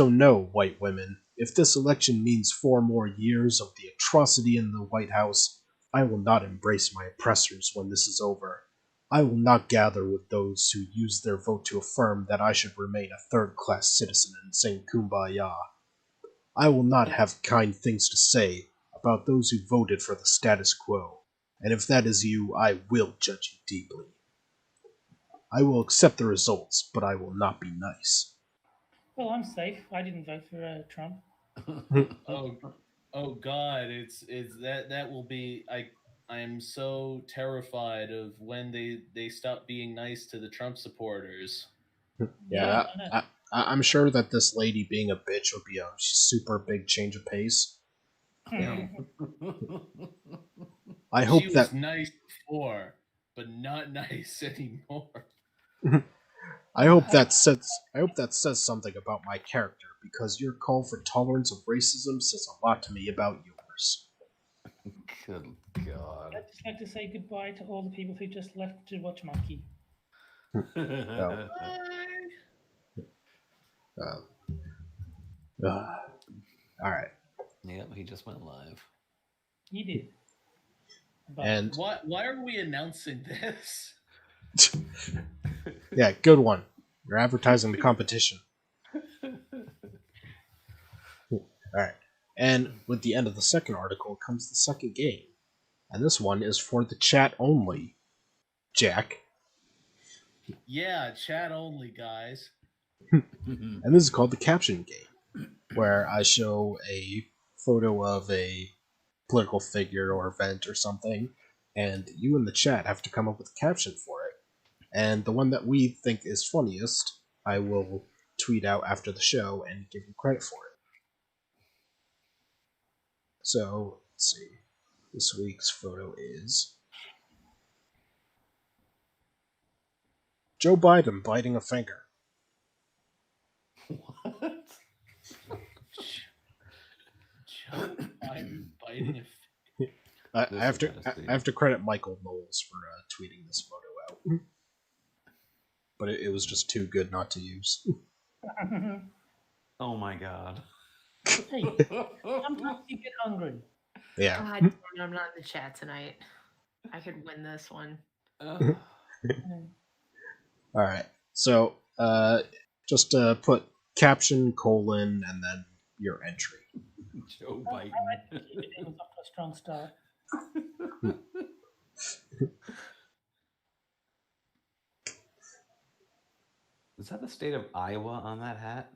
no, white women. If this election means 4 more years of the atrocity in the White House, I will not embrace my oppressors when this is over. I will not gather with those who use their vote to affirm that I should remain a third-class citizen and sing Kumbaya. I will not have kind things to say about those who voted for the status quo, and if that is you, I will judge you deeply. I will accept the results, but I will not be nice. Well, I'm safe. I didn't vote for Trump. Oh God, it's that will be I am so terrified of when they stop being nice to the Trump supporters. Yeah, I know. I'm sure that this lady being a bitch would be a super big change of pace. Yeah. I hope She was that nice before, but not nice anymore. I hope that says something about my character, because your call for tolerance of racism says a lot to me about yours. Good God. I'd just like to say goodbye to all the people who just left to watch Monkey. No. All right, Yep, he just went live. You did. But and Why are we announcing this? yeah, good one. You're advertising the competition. All right, and with the end of the second article comes the second game, and this one is for the chat only. Jack, Yeah, chat only, guys. and this is called the caption game, where I show a photo of a political figure or event or something, and you in the chat have to come up with a caption for it. And the one that we think is funniest, I will tweet out after the show and give you credit for it. So, let's see. This week's photo is Joe Biden biting a finger. What? Joe Biden biting a I This have is to gotta see. I have to credit Michael Knowles for tweeting this photo out, but it was just too good not to use. Oh my God. hey, sometimes you get hungry. Yeah. God damn it, I'm not in the chat tonight. I could win this one. All right. So, just put caption colon and then your entry. Joe I Biden. think it was off to a strong start. Is that the state of Iowa on that hat?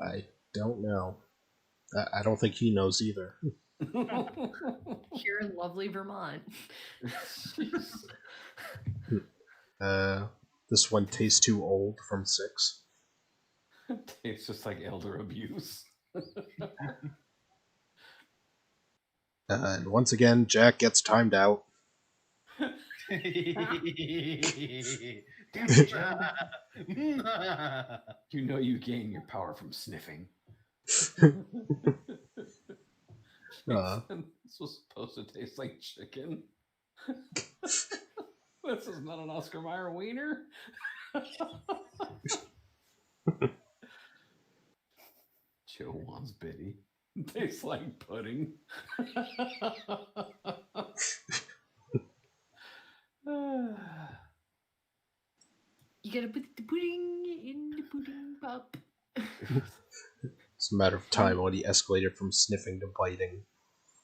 I don't know. I don't think he knows either. Here in lovely Vermont. This one tastes too old from 6. It's just like elder abuse. And once again, Jack gets timed out. Damn it, Joe. You know you gain your power from sniffing. This was supposed to taste like chicken. This is not an Oscar Mayer wiener. Joe wants Biddy. Tastes like pudding. You gotta put the pudding in the pudding pop. It's a matter of time when he escalated from sniffing to biting.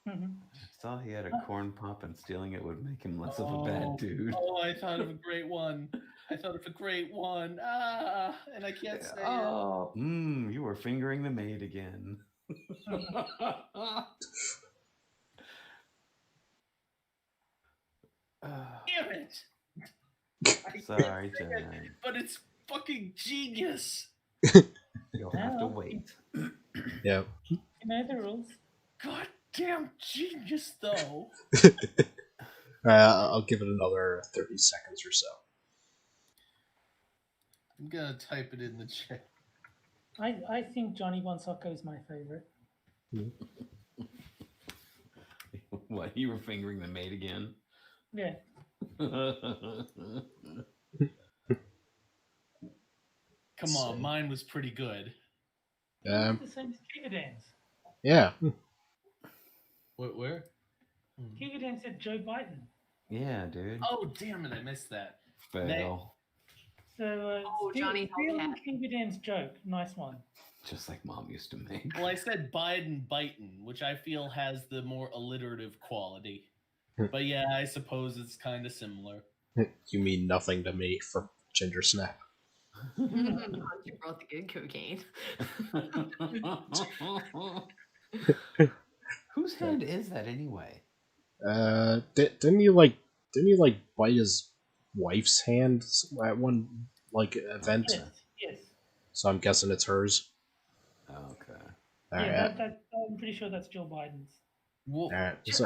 Mm-hmm. I saw he had a corn pop, and stealing it would make him less of a bad dude. Oh, I thought of a great one. And I can't say it. You were fingering the maid again. Damn it! Sorry, Jen. But it's fucking genius. You'll have to wait. Yeah. You know the rules. Goddamn genius, though. I'll give it another 30 seconds or so. I'm gonna type it in the chat. I think Johnny Bonsocco is my favorite. What, you were fingering the maid again? Yeah. Come on, mine was pretty good. It's the same as Kiga Dance. Yeah. Where? Kiga Dance said Joe Biden. Yeah, dude. Oh, damn it, I missed that. Fail. So, Johnny stealing Kiga Dance joke. Nice one. Just like Mom used to make. Well, I said Biden bitin', which I feel has the more alliterative quality. But yeah, I suppose it's kind of similar. You mean nothing to me for Ginger Snap. You brought the good cocaine. Whose hand is that anyway? Didn't you bite his wife's hand at one event? Yes. So I'm guessing it's hers. Okay. I'm pretty sure that's Joe Biden's. Well, Just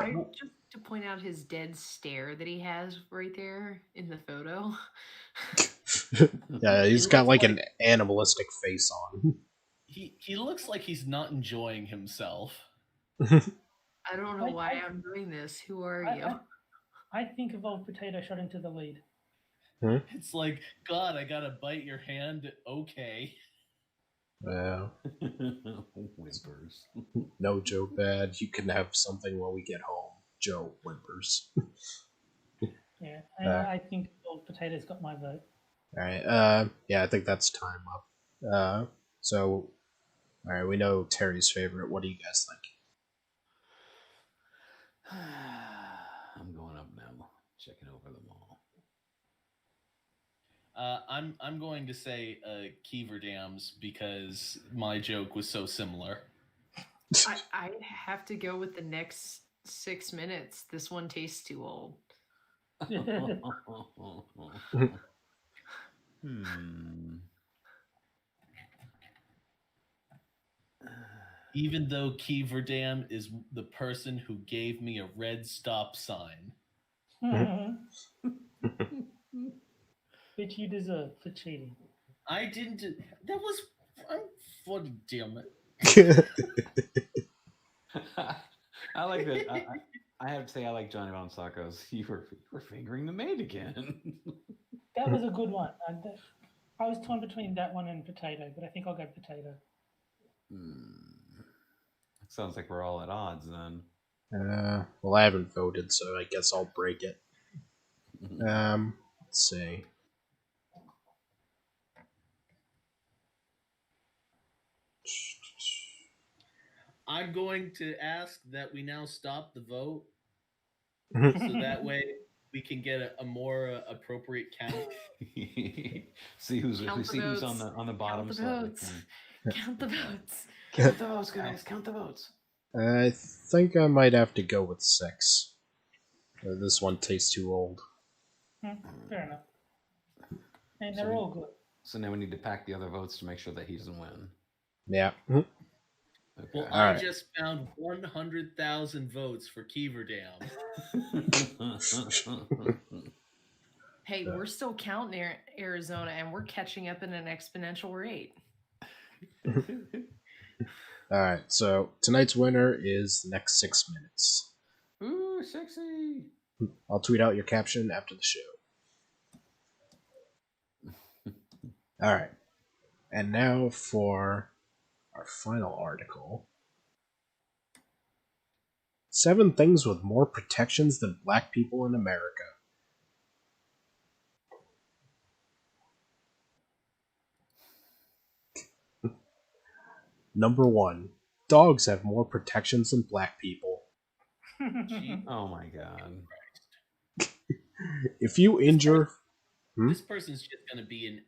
to point out his dead stare that he has right there in the photo. Yeah, he's got like an animalistic face on. He looks like he's not enjoying himself. I don't know why I'm doing this. Who are you? I think Evolved Potato shot into the lead. It's like, God, I gotta bite your hand. Okay. Yeah. Whimpers. No, Joe Bad. You can have something when we get home. Joe whimpers. Yeah, I think Evolved Potato's got my vote. Alright, yeah, I think that's time up. So, alright, we know Terry's favorite. What do you guys think? I'm going up now, checking over them all. I'm going to say Kiever Dams because my joke was so similar. I have to go with the next 6 minutes. This one tastes too old. Even though Kiever Dam is the person who gave me a red stop sign. Which you deserve for cheating. I didn't. That was. I'm funny, damn it. I like that. I have to say, I like Johnny Bonsocco's. You were fingering the maid again. That was a good one. I was torn between that one and Potato, but I think I'll go Potato. Sounds like we're all at odds then. Well, I haven't voted, so I guess I'll break it. Let's see. I'm going to ask that we now stop the vote, so that way we can get a more appropriate count. See who's on the bottom. Count the votes. Count the votes, guys. Count the votes. I think I might have to go with 6. This one tastes too old. Fair enough. And they're all good. So now we need to pack the other votes to make sure that he doesn't win. Yeah. Okay. Well, I just found 100,000 votes for Kiever Dam. Hey, we're still counting Arizona, and we're catching up at an exponential rate. Alright, so tonight's winner is the next 6 minutes. Ooh, sexy. I'll tweet out your caption after the show. Alright, and now for our final article. 7 things with more protections than black people in America. Number 1. Dogs have more protections than black people. Oh my god. If you injure... This person's just going to be in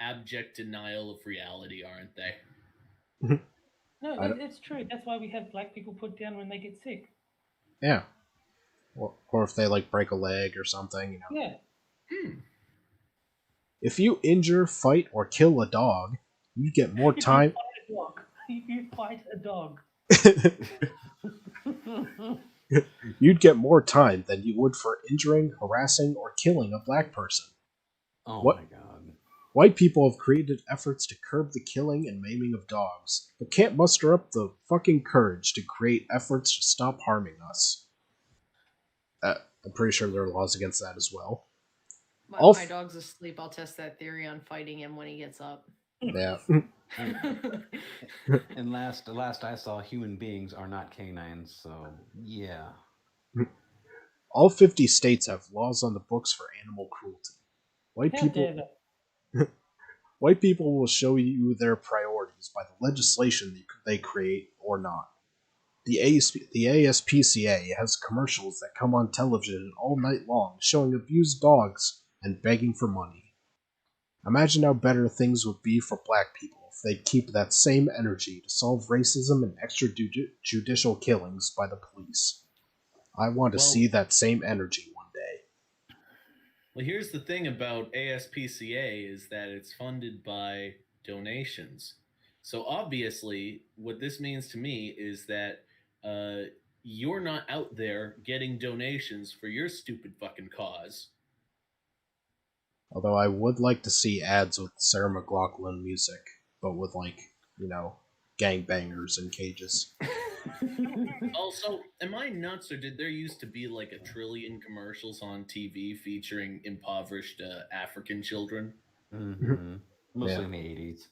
abject denial of reality, aren't they? No, it's true. That's why we have black people put down when they get sick. Yeah. Or if they, like, break a leg or something, you know. Yeah. If you injure, fight, or kill a dog, you get more time... You fight a dog. You'd get more time than you would for injuring, harassing, or killing a black person. Oh What? my god. White people have created efforts to curb the killing and maiming of dogs, but can't muster up the fucking courage to create efforts to stop harming us. I'm pretty sure there are laws against that as well. My dog's asleep. I'll test that theory on fighting him when he gets up. Yeah. And last I saw, human beings are not canines, so yeah. All 50 states have laws on the books for animal cruelty. White people will show you their priorities by the legislation they create or not. The ASPCA has commercials that come on television all night long showing abused dogs and begging for money. Imagine how better things would be for black people if they'd keep that same energy to solve racism and extrajudicial killings by the police. I want to see that same energy one day. Well, here's the thing about ASPCA is that it's funded by donations. So obviously, what this means to me is that you're not out there getting donations for your stupid fucking cause. Although I would like to see ads with Sarah McLachlan music, but with, like, you know, gangbangers in cages. Also, am I nuts, or did there used to be like 1 trillion commercials on TV featuring impoverished African children? Mm-hmm. Mostly Yeah. in the 80s.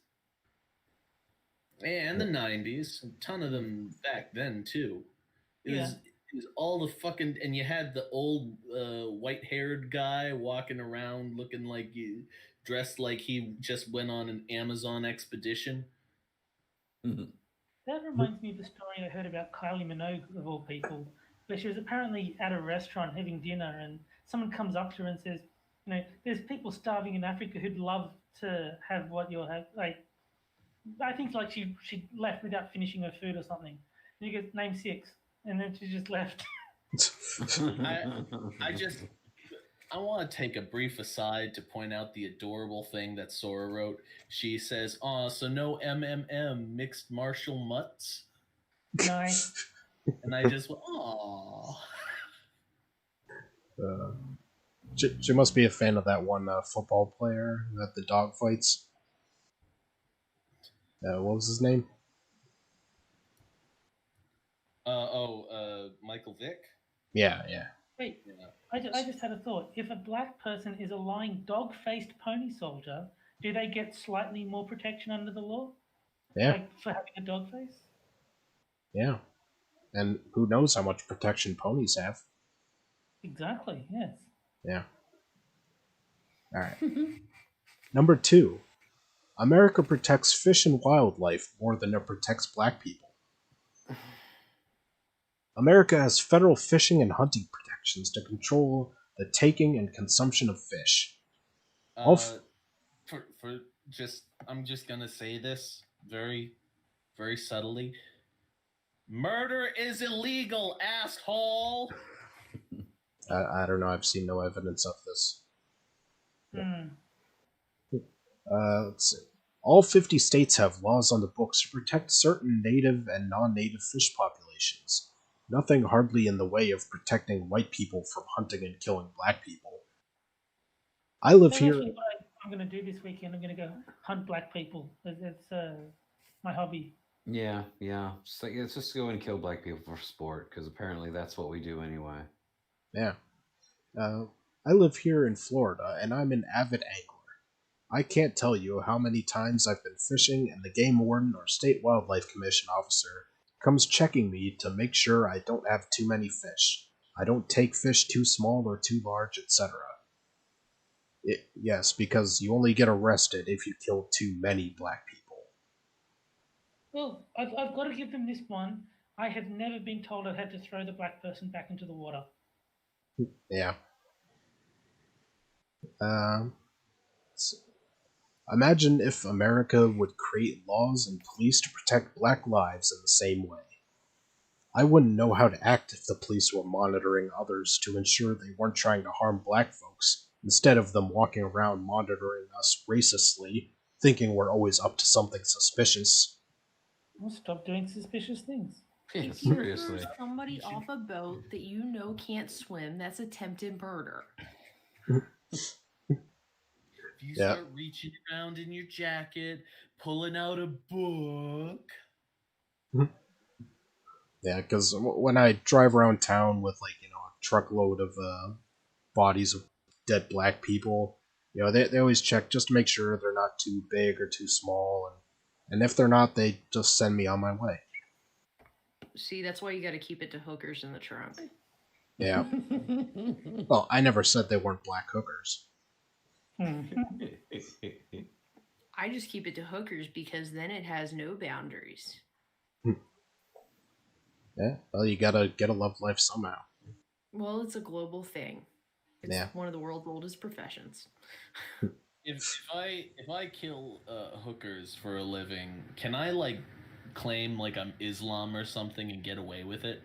And the 90s. A ton of them back then, too. It was all the fucking... And you had the old white-haired guy walking around looking like... dressed like he just went on an Amazon expedition. That reminds me of the story I heard about Kylie Minogue, of all people, where she was apparently at a restaurant having dinner and someone comes up to her and says, you know, there's people starving in Africa who'd love to have what you'll have. Like, I think like she left without finishing her food or something. And he goes, name 6. And then she just left. I want to take a brief aside to point out the adorable thing that Sora wrote. She says, "Oh, so no MMM, mixed martial mutts?" Nice. And I just went, "Aw." She must be a fan of that one football player that the dog fights. What was his name? Michael Vick? Yeah. Wait, I just had a thought. If a black person is a lying dog-faced pony soldier, do they get slightly more protection under the law? Yeah. Like for having a dog face? Yeah. And who knows how much protection ponies have. Exactly, yes. Yeah. Alright. Number 2. America protects fish and wildlife more than it protects black people. America has federal fishing and hunting protections to control the taking and consumption of fish. I'm just gonna say this very, very subtly. Murder is illegal, asshole! I don't know, I've seen no evidence of this. Let's see. All 50 states have laws on the books to protect certain native and non-native fish populations. Nothing hardly in the way of protecting white people from hunting and killing black people. I live That's here. actually what I'm going to do this weekend. I'm going to go hunt black people. It's my hobby. Yeah, yeah. So let's just go and kill black people for sport, because apparently that's what we do anyway. Yeah. I live here in Florida, and I'm an avid angler. I can't tell you how many times I've been fishing, and the game warden or state wildlife commission officer comes checking me to make sure I don't have too many fish. I don't take fish too small or too large, etc. Yes, because you only get arrested if you kill too many black people. Well, I've got to give them this one. I have never been told I've had to throw the black person back into the water. Yeah. Um, Imagine if America would create laws and police to protect black lives in the same way. I wouldn't know how to act if the police were monitoring others to ensure they weren't trying to harm black folks, instead of them walking around monitoring us racistly, thinking we're always up to something suspicious. Well, stop doing suspicious things. Yeah, If you throw seriously. somebody off a boat that you know can't swim, that's attempted murder. If you Yeah. start reaching around in your jacket, pulling out a book. Yeah, because when I drive around town with, like, a truckload of bodies of dead black people, they always check just to make sure they're not too big or too small, and if they're not, they just send me on my way. See, that's why you got to keep it to hookers in the trunk. Yeah. Well, I never said they weren't black hookers. I just keep it to hookers because then it has no boundaries. Yeah, well, you gotta love life somehow. Well, it's a global thing. It's Yeah. one of the world's oldest professions. If I kill hookers for a living, can I claim like I'm Islam or something and get away with it?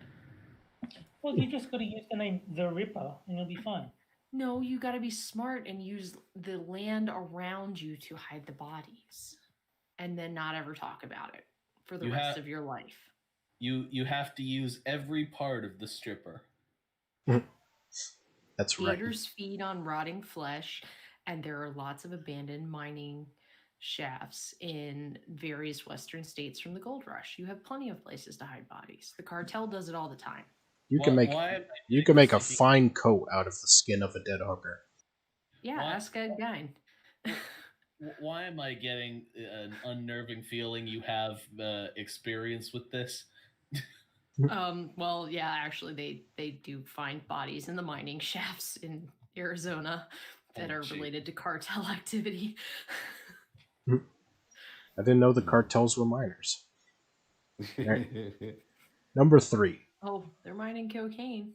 Well, you just got to use the name The Ripper and you'll be fine. No, you got to be smart and use the land around you to hide the bodies, and then not ever talk about it for the rest of your life. You have to use every part of the stripper. That's right. Gators feed on rotting flesh, and there are lots of abandoned mining shafts in various western states from the gold rush. You have plenty of places to hide bodies. The cartel does it all the time. You can make a thinking- fine coat out of the skin of a dead hooker. Yeah, Why- ask Ed Gein. Why am I getting an unnerving feeling you have experience with this? Well, yeah, actually, they do find bodies in the mining shafts in Arizona that are related to cartel activity. I didn't know the cartels were miners. Number 3. Oh, they're mining cocaine.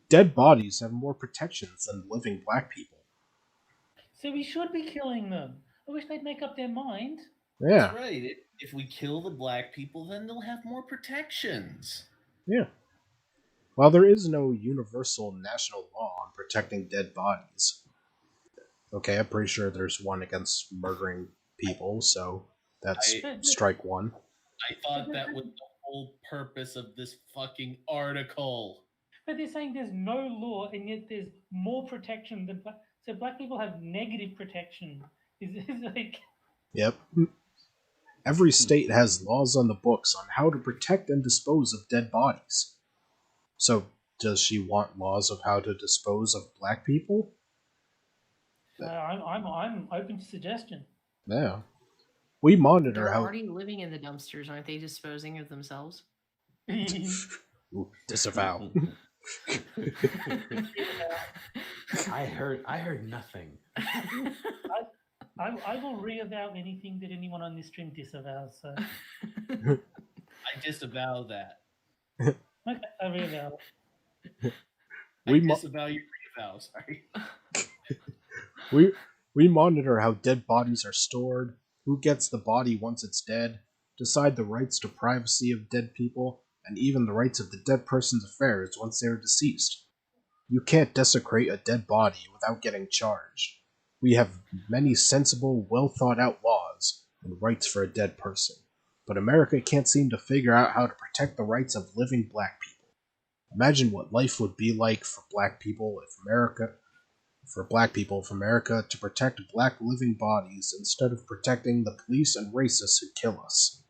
Dead bodies have more protections than living black people. So we should be killing them. I wish they'd make up their mind. Yeah. That's right. If we kill the black people, then they'll have more protections. Yeah. While there is no universal national law on protecting dead bodies, okay, I'm pretty sure there's one against murdering people, so that's strike one. I thought that was the whole purpose of this fucking article. But they're saying there's no law and yet there's more protection than black. So black people have negative protection. Is like. Yep. Every state has laws on the books on how to protect and dispose of dead bodies. So, does she want laws of how to dispose of black people? I'm open to suggestion. Yeah. We monitor They're how. already living in the dumpsters, aren't they? Disposing of themselves. Ooh, disavow. I heard nothing. I will reavow anything that anyone on this stream disavows. So. I disavow that. Okay, I reavow. I disavow your reavow, sorry. We monitor how dead bodies are stored, who gets the body once it's dead, decide the rights to privacy of dead people, and even the rights of the dead person's affairs once they are deceased. You can't desecrate a dead body without getting charged. We have many sensible, well-thought-out laws and rights for a dead person, but America can't seem to figure out how to protect the rights of living black people. Imagine what life would be like for black people if America for black people of America to protect black living bodies instead of protecting the police and racists who kill us.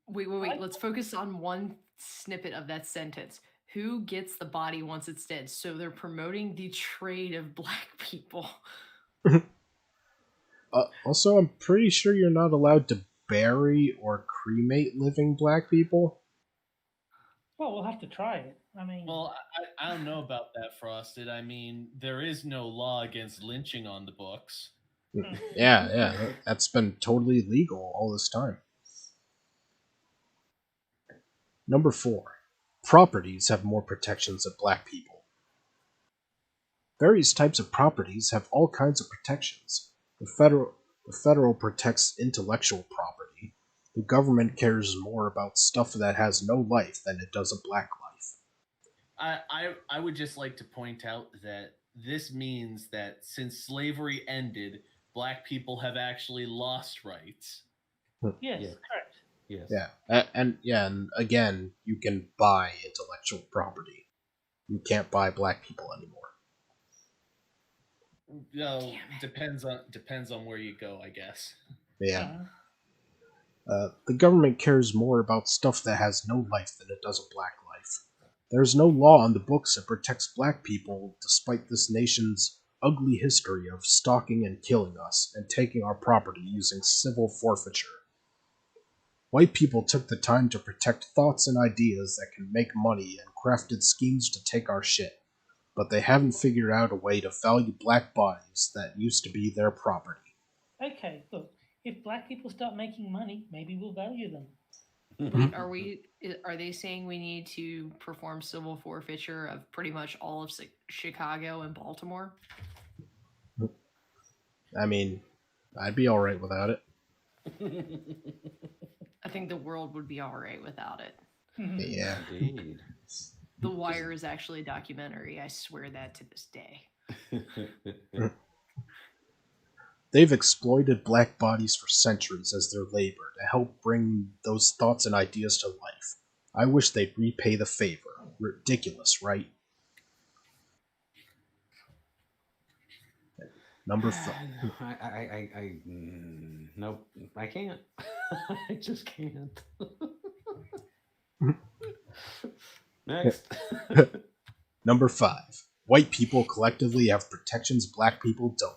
Wait. Let's focus on one snippet of that sentence. Who gets the body once it's dead? So they're promoting the trade of black people. Also, I'm pretty sure you're not allowed to bury or cremate living black people. Well, we'll have to try it. I mean, Well, I don't know about that, Frosted. I mean, there is no law against lynching on the books. Yeah, that's been totally legal all this time. Number 4. Properties have more protections than black people. Various types of properties have all kinds of protections. The federal protects intellectual property. The government cares more about stuff that has no life than it does a black life. I would just like to point out that this means that since slavery ended, black people have actually lost rights. yes, Yeah. correct. Yes. Yeah, and again, you can buy intellectual property. You can't buy black people anymore. No, depends on where you go, I guess. Yeah. The government cares more about stuff that has no life than it does a black life. There's no law on the books that protects black people despite this nation's ugly history of stalking and killing us and taking our property using civil forfeiture. White people took the time to protect thoughts and ideas that can make money and crafted schemes to take our shit, but they haven't figured out a way to value black bodies that used to be their property. Okay, look, if black people start making money, maybe we'll value them. Wait, are they saying we need to perform civil forfeiture of pretty much all of Chicago and Baltimore? I mean, I'd be alright without it. I think the world would be alright without it. Yeah. Indeed. The Wire is actually a documentary. I swear that to this day. They've exploited black bodies for centuries as their labor to help bring those thoughts and ideas to life. I wish they'd repay the favor. Ridiculous, right? Number 5. Nope, I can't. I just can't. Next. Number 5. White people collectively have protections black people don't.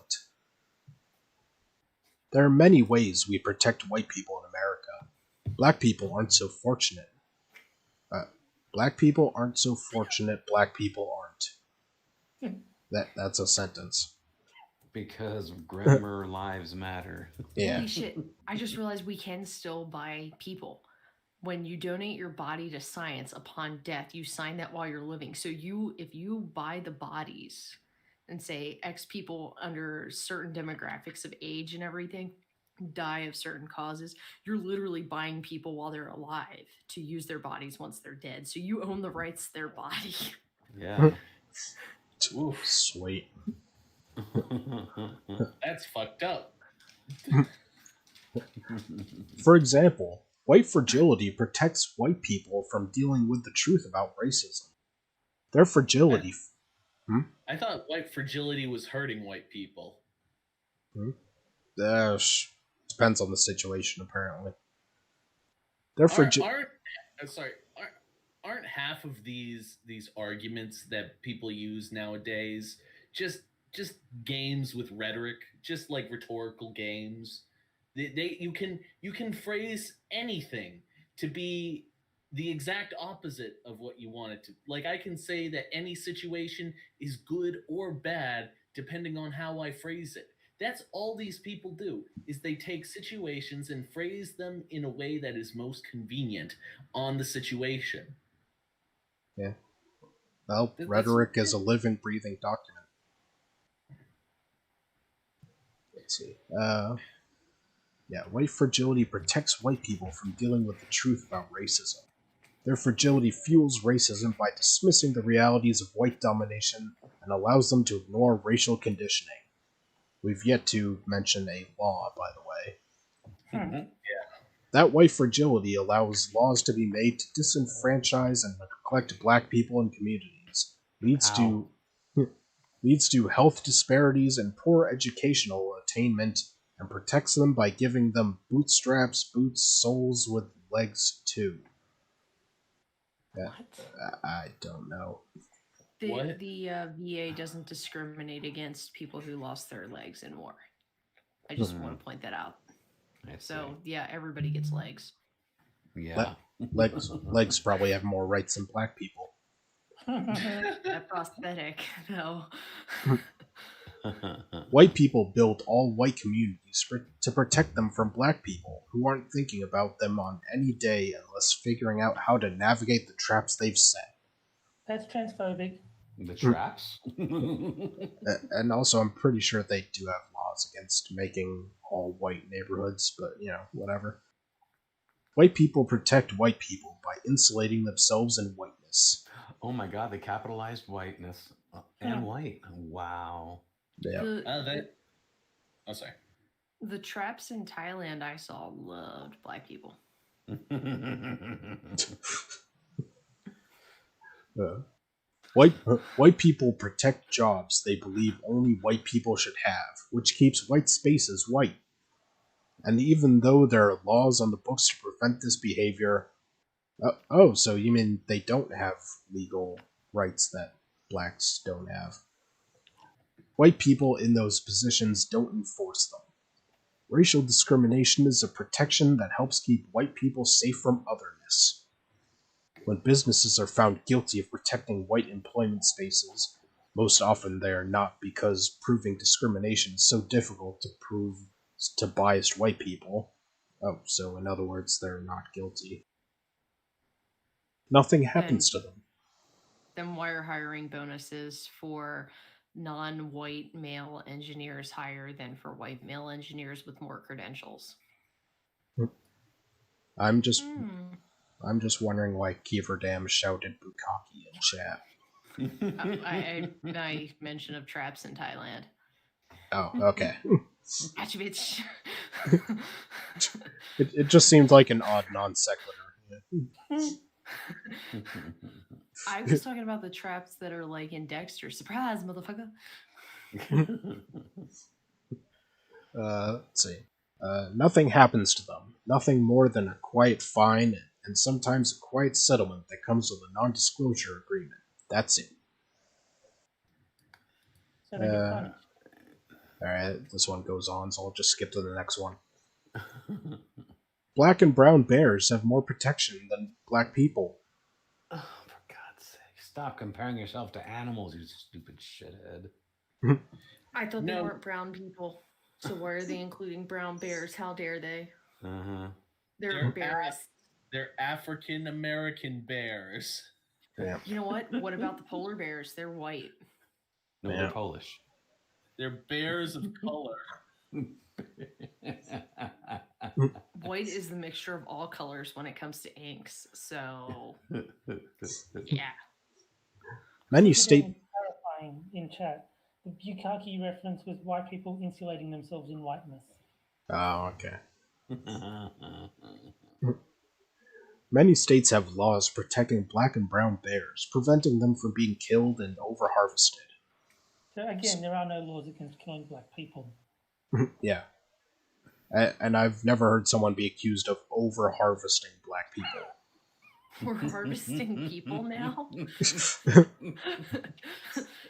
There are many ways we protect white people in America. Black people aren't so fortunate. Black people aren't so fortunate. Black people aren't. That's a sentence. Because grammar lives matter. Yeah. Holy shit. I just realized we can still buy people. When you donate your body to science upon death, you sign that while you're living. So if you buy the bodies and say X people under certain demographics of age and everything die of certain causes, you're literally buying people while they're alive to use their bodies once they're dead. So you own the rights to their body. Yeah. Oof, sweet. That's fucked up. For example, white fragility protects white people from dealing with the truth about racism. Their fragility... I thought white fragility was hurting white people. Depends on the situation, apparently. Aren't half of these arguments that people use nowadays just games with rhetoric, just like rhetorical games? You can phrase anything to be the exact opposite of what you want it to. Like, I can say that any situation is good or bad depending on how I phrase it. That's all these people do, is they take situations and phrase them in a way that is most convenient on the situation. Yeah. Well, rhetoric is a living, breathing document. Let's see. White fragility protects white people from dealing with the truth about racism. Their fragility fuels racism by dismissing the realities of white domination and allows them to ignore racial conditioning. We've yet to mention a law, by the way. Yeah. That white fragility allows laws to be made to disenfranchise and neglect black people and communities. Leads leads to health disparities and poor educational attainment, and protects them by giving them bootstraps, boots, soles with legs too. What? I don't know. What? The VA doesn't discriminate against people who lost their legs in war. I just want to point that out. So yeah, everybody gets legs. Yeah. Legs probably have more rights than black people. That prosthetic, though. White people build all white communities to protect them from black people who aren't thinking about them on any day unless figuring out how to navigate the traps they've set. That's transphobic. The traps? And also, I'm pretty sure they do have laws against making all white neighborhoods, but, whatever. White people protect white people by insulating themselves in whiteness. Oh my god, they capitalized whiteness. And white. Wow. Yeah. Sorry. The traps in Thailand I saw loved black people. White people protect jobs they believe only white people should have, which keeps white spaces white. And even though there are laws on the books to prevent this behavior, so you mean they don't have legal rights that blacks don't have? White people in those positions don't enforce them. Racial discrimination is a protection that helps keep white people safe from otherness. When businesses are found guilty of protecting white employment spaces, most often they are not because proving discrimination is so difficult to prove to biased white people. So in other words, they're not guilty. Nothing happens to them. Then why are hiring bonuses for non-white male engineers higher than for white male engineers with more credentials? I'm just wondering why Kiefer Dam shouted Bukkake in chat. I mention of traps in Thailand. Oh, okay. Gotcha, bitch. It just seemed like an odd non sequitur. I was talking about the traps that are like in Dexter. Surprise, motherfucker. Let's see. Nothing happens to them. Nothing more than a quiet fine and sometimes a quiet settlement that comes with a non-disclosure agreement. That's it. So they get punished. Alright, this one goes on, so I'll just skip to the next one. Black and brown bears have more protection than black people. Oh, for God's sake. Stop comparing yourself to animals, you stupid shithead. I thought they weren't brown people. So why are they including brown bears? How dare they? They're bears. They're African American bears. Yeah. You know what? What about the polar bears? They're white. No, they're Polish. They're bears of color. White is the mixture of all colors when it comes to inks. So, yeah. Many states. Clarifying in chat. The Bukkake reference was white people insulating themselves in whiteness. Oh, okay. Many states have laws protecting black and brown bears, preventing them from being killed and over-harvested. So again, there are no laws against killing black people. Yeah. And I've never heard someone be accused of over-harvesting black people. We're harvesting people now?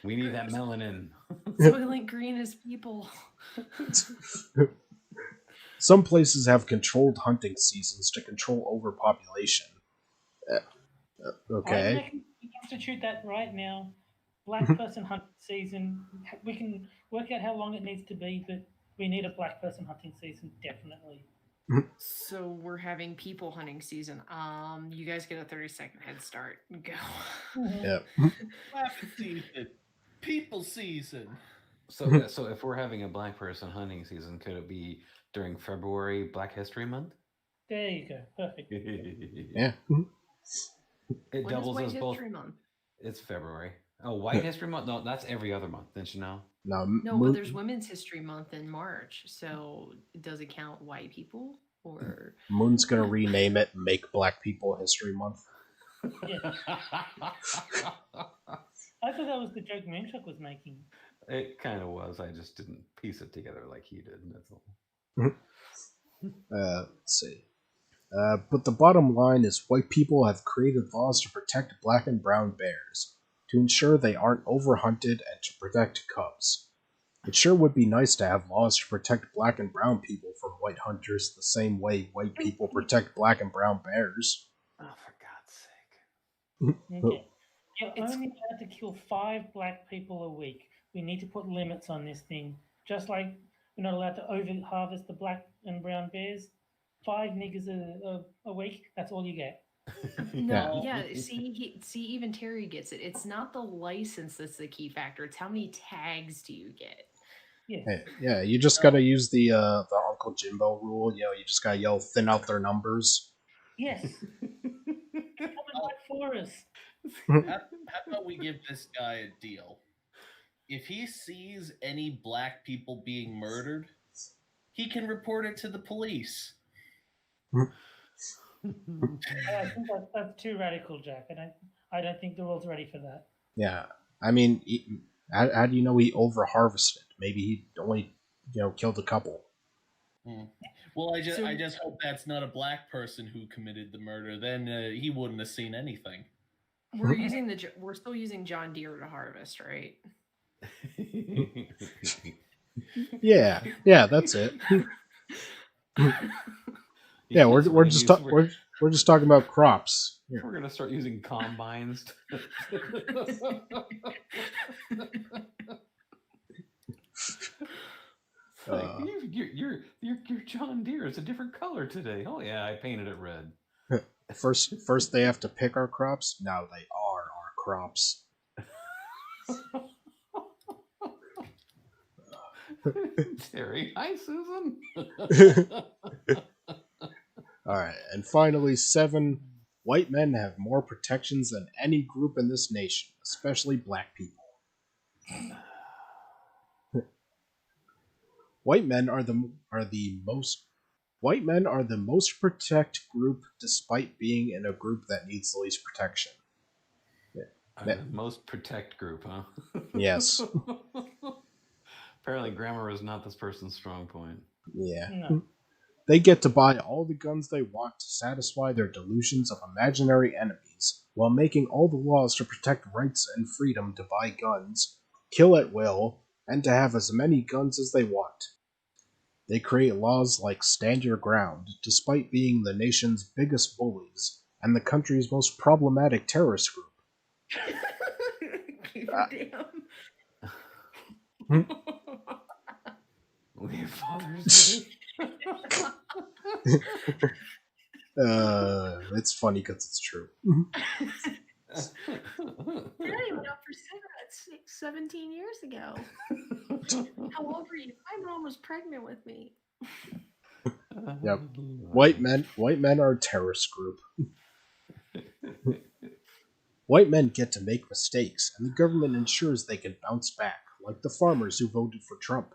We need that melanin. Soylent Green is people. Some places have controlled hunting seasons to control overpopulation. Okay. I reckon we institute that right now. Black person hunting season. We can work out how long it needs to be, but we need a black person hunting season, definitely. So we're having people hunting season. You guys get a 30-second head start. Go. Yeah. Black season. People season. So if we're having a black person hunting season, could it be during February Black History Month? There you go. Perfect. Yeah. It When doubles is as White both. History Month? It's February. Oh, White History Month? No, that's every other month. Didn't you know? No, but there's Women's History Month in March. So does it count white people? Or Moon's gonna rename it Make Black People History Month. Yeah. I thought that was the joke Moonchuck was making. It kind of was. I just didn't piece it together like he did. That's all. Let's see. But the bottom line is white people have created laws to protect black and brown bears, to ensure they aren't overhunted and to protect cubs. It sure would be nice to have laws to protect black and brown people from white hunters the same way white people protect black and brown bears. Oh, for God's sake. Okay. You're It's- only allowed to kill 5 black people a week. We need to put limits on this thing. Just like we're not allowed to over-harvest the black and brown bears. 5 niggers a week, that's all you get. No, yeah. See, even Terry gets it. It's not the license that's the key factor. It's how many tags do you get? Yes. Hey, yeah, you just gotta use the Uncle Jimbo rule. You know, you just gotta yell thin out their numbers. Yes. Come and fight for us. How about we give this guy a deal? If he sees any black people being murdered, he can report it to the police. I think that's too radical, Jack. I don't think the world's ready for that. Yeah, I mean, how do you know he over harvested? Maybe he only killed a couple. Well, I just hope that's not a black person who committed the murder. Then he wouldn't have seen anything. We're still using John Deere to harvest, right? Yeah, that's it. Yeah, we're just talking about crops. Yeah. We're gonna start using combines. Like, your John Deere is a different color today. Oh yeah, I painted it red. First they have to pick our crops. Now they are our crops. Terry, hi Susan. All right, and finally, 7. White men have more protections than any group in this nation, especially black people. White men are the most protect group, despite being in a group that needs the least protection. Most protect group, huh? Yes. Apparently, grammar is not this person's strong point. Yeah. No. They get to buy all the guns they want to satisfy their delusions of imaginary enemies, while making all the laws to protect rights and freedom to buy guns, kill at will, and to have as many guns as they want. They create laws like Stand Your Ground, despite being the nation's biggest bullies and the country's most problematic terrorist group. Damn. We have Father's Day. It's funny because it's true. You're not even up for cigarettes 17 years ago. How old were you? My mom was pregnant with me. Yep. White men are a terrorist group. White men get to make mistakes, and the government ensures they can bounce back, like the farmers who voted for Trump.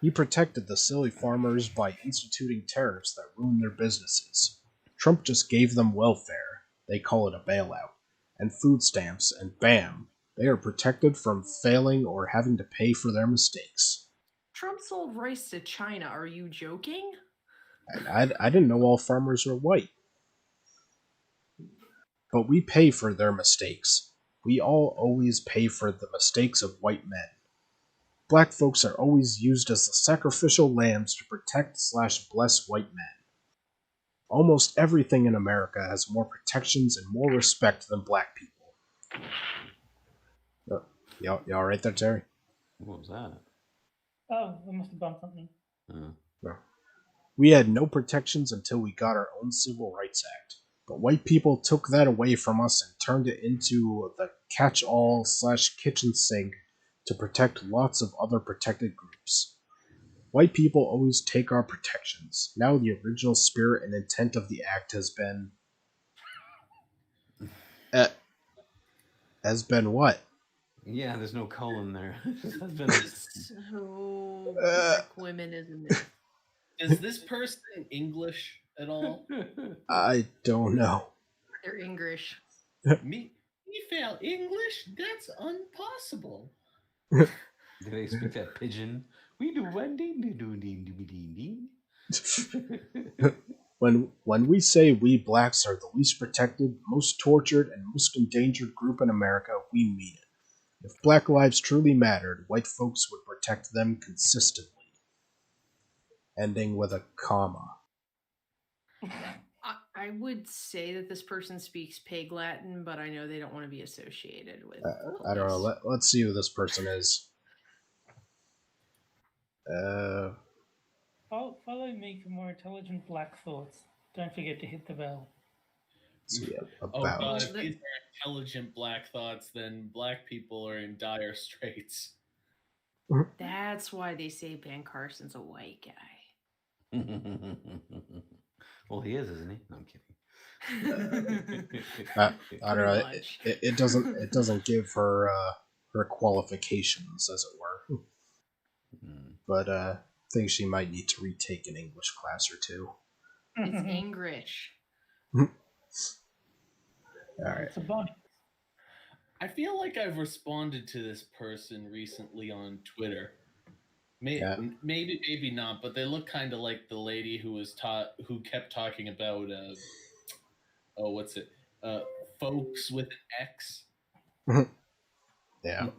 He protected the silly farmers by instituting tariffs that ruined their businesses. Trump just gave them welfare, they call it a bailout, and food stamps, and bam, they are protected from failing or having to pay for their mistakes. Trump sold rice to China. Are you joking? I didn't know all farmers were white. But we pay for their mistakes. We all always pay for the mistakes of white men. Black folks are always used as the sacrificial lambs to protect/bless white men. Almost everything in America has more protections and more respect than black people. You alright there, Terry? What was that? Oh, I must have bumped something. No. We had no protections until we got our own Civil Rights Act. But white people took that away from us and turned it into the catch-all/kitchen sink to protect lots of other protected groups. White people always take our protections. Now the original spirit and intent of the act has been... has been what? Yeah, there's no colon there. Has been So black women, isn't it? Is this person English at all? I don't know. They're English. Me fail English? That's impossible. Do they speak that pigeon? We do one ding ding ding ding ding. When we say we blacks are the least protected, most tortured, and most endangered group in America, we mean it. If black lives truly mattered, white folks would protect them consistently. Ending with a comma. I would say that this person speaks Pig Latin, but I know they don't want to be associated with police. I don't know. Let's see who this person is. Follow me for more intelligent black thoughts. Don't forget to hit the bell. Let's see Oh about. god, if these are intelligent black thoughts, then black people are in dire straits. That's why they say Ben Carson's a white guy. Well, he is, isn't he? No, I'm kidding. I don't know. It doesn't give her her qualifications, as it were. But I think she might need to retake an English class or two. It's English. All right. It's a bonus. I feel like I've responded to this person recently on Twitter. Maybe not, but they look kind of like the lady who kept talking about folks with an X. Yeah.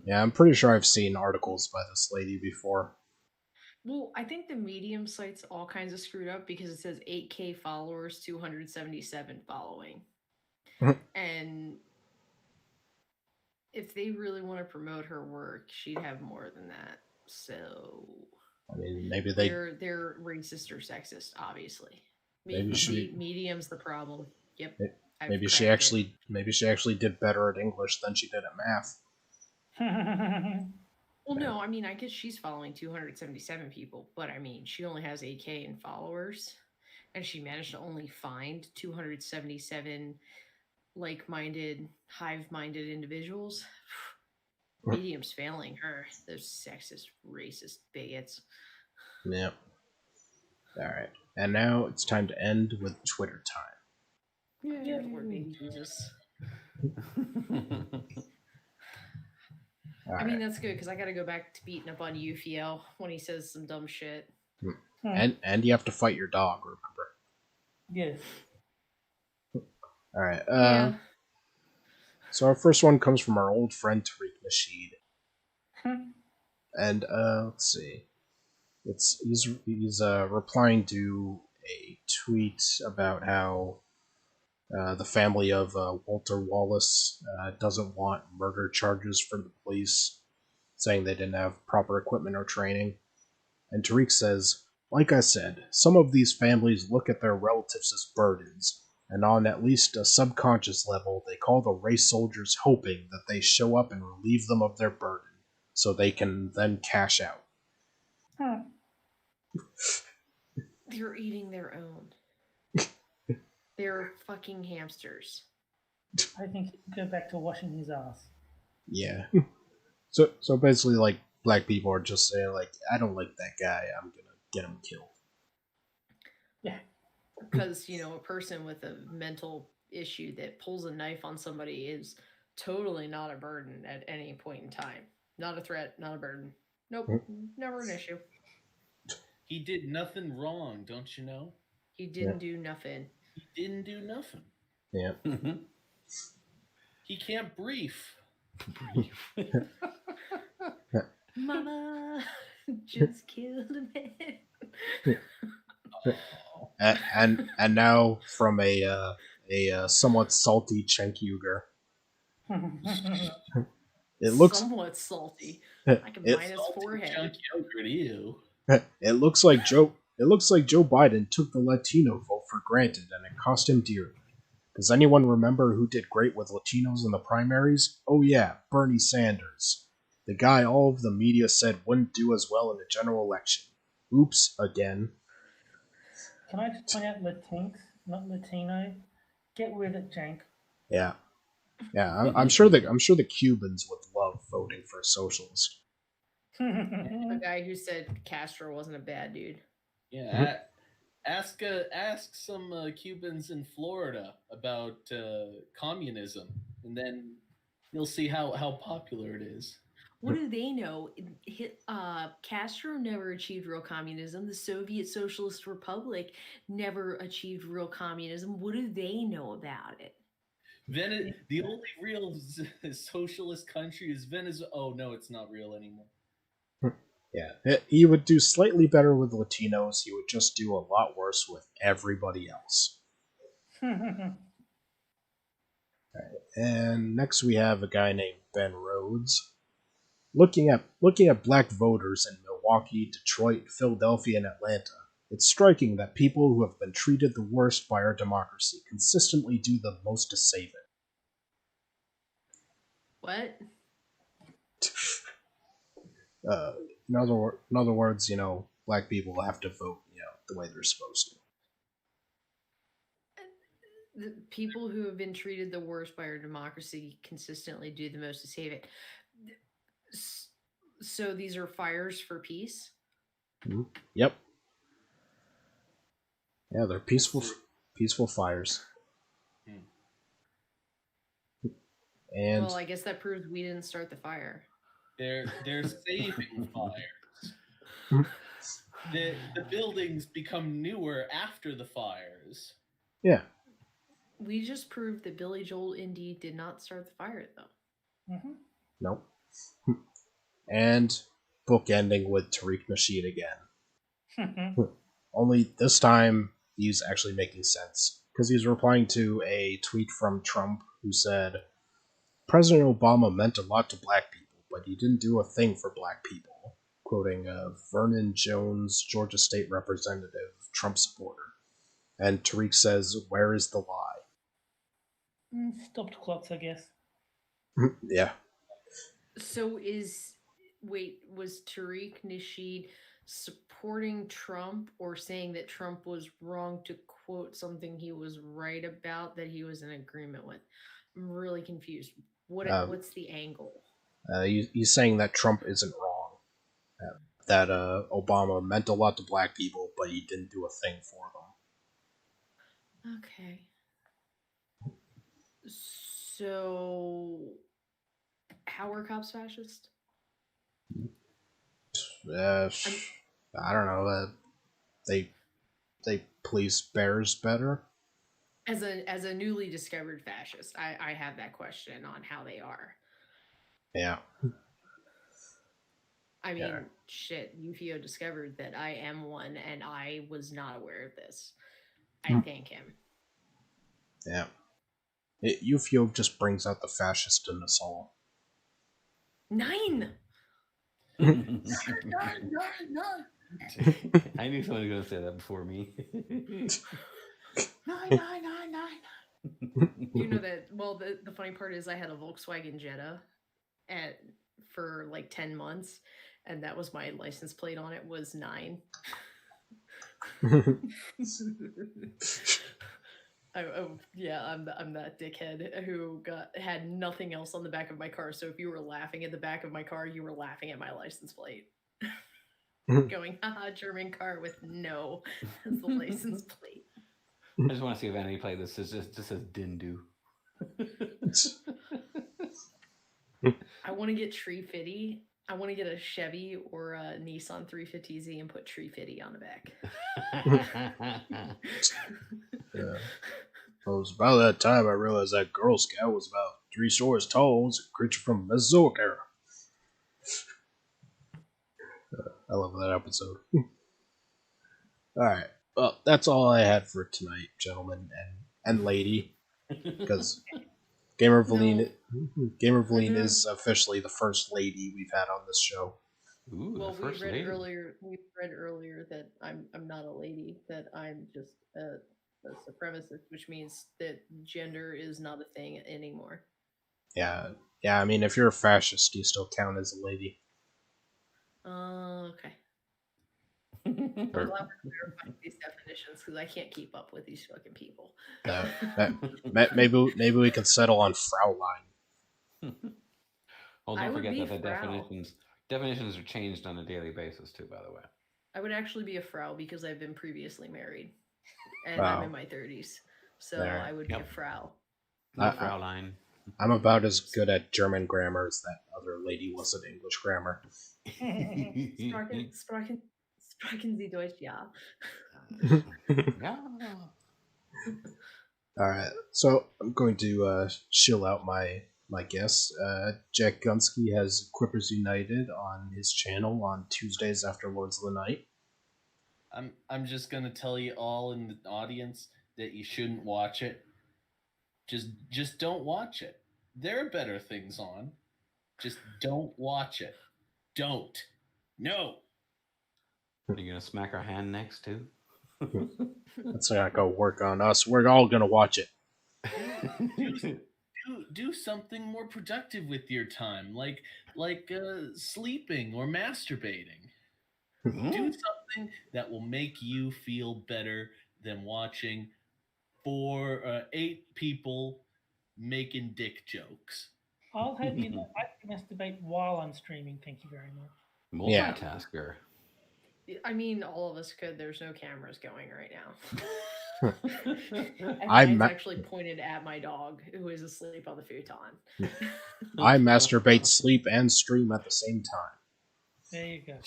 Yeah, I'm pretty sure I've seen articles by this lady before. Well, I think the Medium site's all kinds of screwed up because it says 8K followers, 277 following. And if they really want to promote her work, she'd have more than that. So I mean, maybe they're racist or sexist, obviously. Medium's the problem. Yep. Maybe she actually did better at English than she did at math. Well, no, I mean, I guess she's following 277 people, but I mean, she only has 8K in followers, and she managed to only find 277 like-minded, hive-minded individuals. Medium's failing her. Those sexist, racist bigots. Yep. All right, and now it's time to end with Twitter time. Yeah, Lord baby Jesus. I mean, that's good because I got to go back to beating up on Ufiel when he says some dumb shit. And you have to fight your dog, remember? Yes. All right. Yeah. So our first one comes from our old friend Tariq Nasheed. And let's see. He's replying to a tweet about how the family of Walter Wallace doesn't want murder charges from the police, saying they didn't have proper equipment or training. And Tariq says, like I said, some of these families look at their relatives as burdens, and on at least a subconscious level, they call the race soldiers hoping that they show up and relieve them of their burden, so they can then cash out. They're eating their own. They're fucking hamsters. I think he can go back to washing his ass. Yeah. So basically, like, black people are just saying, like, I don't like that guy, I'm gonna get him killed. Yeah. Because, a person with a mental issue that pulls a knife on somebody is totally not a burden at any point in time. Not a threat, not a burden. Nope, never an issue. He did nothing wrong, don't you know? He didn't do nothing. He didn't do nothing. Yeah. He can't brief. Mama just killed a man. And now from a somewhat salty Cenk Uyghur. It looks somewhat salty. I can mine his forehead. It looks like Joe Biden took the Latino vote for granted, and it cost him dearly. Does anyone remember who did great with Latinos in the primaries? Oh yeah, Bernie Sanders. The guy all of the media said wouldn't do as well in the general election. Oops, again. Can I just point out Latinx, not Latino? Get with it, Jank. Yeah. I'm sure the Cubans would love voting for a socialist. The guy who said Castro wasn't a bad dude. Yeah. Ask some Cubans in Florida about communism, and then you'll see how popular it is. What do they know? Castro never achieved real communism. The Soviet Socialist Republic never achieved real communism. What do they know about it? The only real socialist country is Venezuela. Oh no, it's not real anymore. Yeah, he would do slightly better with Latinos. He would just do a lot worse with everybody else. And next we have a guy named Ben Rhodes. Looking at black voters in Milwaukee, Detroit, Philadelphia, and Atlanta, it's striking that people who have been treated the worst by our democracy consistently do the most to save it. What? In other words, black people have to vote, the way they're supposed to. The people who have been treated the worst by our democracy consistently do the most to save it. So these are fires for peace? Mm-hmm. Yep. Yeah, they're peaceful fires. And well, I guess that proves we didn't start the fire. They're saving fires. The buildings become newer after the fires. Yeah. We just proved that Billy Joel indeed did not start the fire, though. Mm-hmm. Nope. And bookending with Tariq Nasheed again. Only this time he's actually making sense, because he's replying to a tweet from Trump who said, President Obama meant a lot to black people, but he didn't do a thing for black people, quoting Vernon Jones, Georgia State Representative, Trump supporter. And Tariq says, where is the lie? Stopped clocks, I guess. Yeah. So was Tariq Nasheed supporting Trump or saying that Trump was wrong to quote something he was right about that he was in agreement with? I'm really confused. What's the angle? He's saying that Trump isn't wrong. That Obama meant a lot to black people, but he didn't do a thing for them. Okay. So, how are cops fascist? I don't know. They police bears better. As a newly discovered fascist, I have that question on how they are. Yeah. I mean, shit, Yufio discovered that I am one, and I was not aware of this. I thank him. Yeah. Yufio just brings out the fascist in us all. 9! I knew someone was going to say that before me. 9. You know that, well, the funny part is I had a Volkswagen Jetta for like 10 months, and that was my license plate on it was 9. I'm that dickhead who had nothing else on the back of my car. So if you were laughing at the back of my car, you were laughing at my license plate. Going, haha, German car with no as the license plate. I just want to see if any play this. It just says Dindu. I want to get Tree Fitty. I want to get a Chevy or a Nissan 350Z and put Tree Fitty on the back. Yeah. Well, it was about that time I realized that Girl Scout was about 3 stories tall. It was a creature from the Mesozoic era. I love that episode. Alright. Well, that's all I had for tonight, gentlemen and lady. Because Gamer Valene is officially the first lady we've had on this show. Ooh, well, we read earlier that I'm not a lady, that I'm just a supremacist, which means that gender is not a thing anymore. Yeah, I mean, if you're a fascist, you still count as a lady. Okay. I'm glad we're clarifying these definitions because I can't keep up with these fucking people. Maybe we can settle on Fraulein. Oh, don't forget that the definitions are changed on a daily basis too, by the way. I would actually be a Frau because I've been previously married, and I'm in my 30s, so Alright. I would be a Frau. No Fraulein. I'm about as good at German grammar as that other lady was at English grammar. Sprechen Sie Deutsch, ja. Yeah. Alright, so I'm going to shill out my guests. Jack Gunsky has Quippers United on his channel on Tuesdays after Lords of the Night. I'm just gonna tell you all in the audience that you shouldn't watch it. Just don't watch it. There are better things on. Just don't watch it. Don't. No. Are you gonna smack our hand next too? That's not gonna work on us. We're all gonna watch it. Do something more productive with your time, like sleeping or masturbating. Do something that will make you feel better than watching 8 people making dick jokes. I'll have you know, I can masturbate while I'm streaming. Thank you very much. Multitasker. I mean, all of us could. There's no cameras going right now. And I'm mine's actually pointed at my dog, who is asleep on the futon. I masturbate, sleep, and stream at the same time. There you go.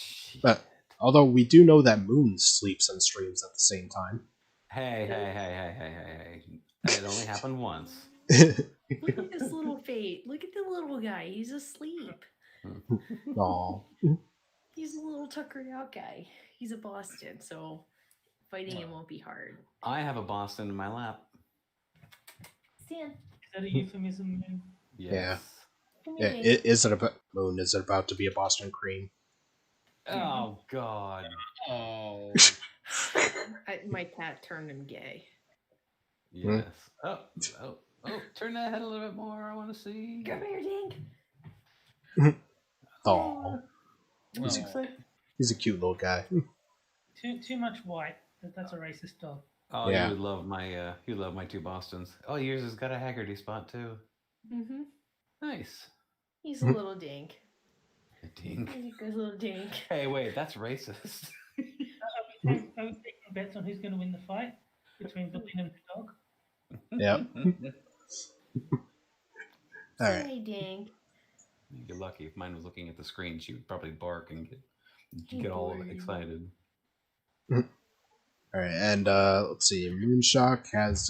But although we do know that Moon sleeps and streams at the same time. Hey. It only happened once. Look at this little fate. Look at the little guy. He's asleep. Aw. He's a little tuckered out guy. He's a Boston, so fighting him won't be hard. I have a Boston in my lap. Stan. Is that a euphemism? Moon? Yes. Yeah, is it about Moon? Is it about to be a Boston cream? Oh God. Oh. My cat turned him gay. Yes. Oh. Turn that head a little bit more. I want to see. Come here, Dink. Aw. Oh. He's a cute little guy. Too much white. That's a racist dog. Oh, Yeah. you would love my 2 Bostons. Oh, yours has got a Haggerty spot too. Mm-hmm. Nice. He's a little dink. A dink. He's a good little dink. Hey, wait, that's racist. Are we taking bets on who's going to win the fight between Valene and the dog? Yep. All right. Say, dink. You're lucky. If mine was looking at the screen, she would probably bark and get all excited. All right, and let's see. Moonshock has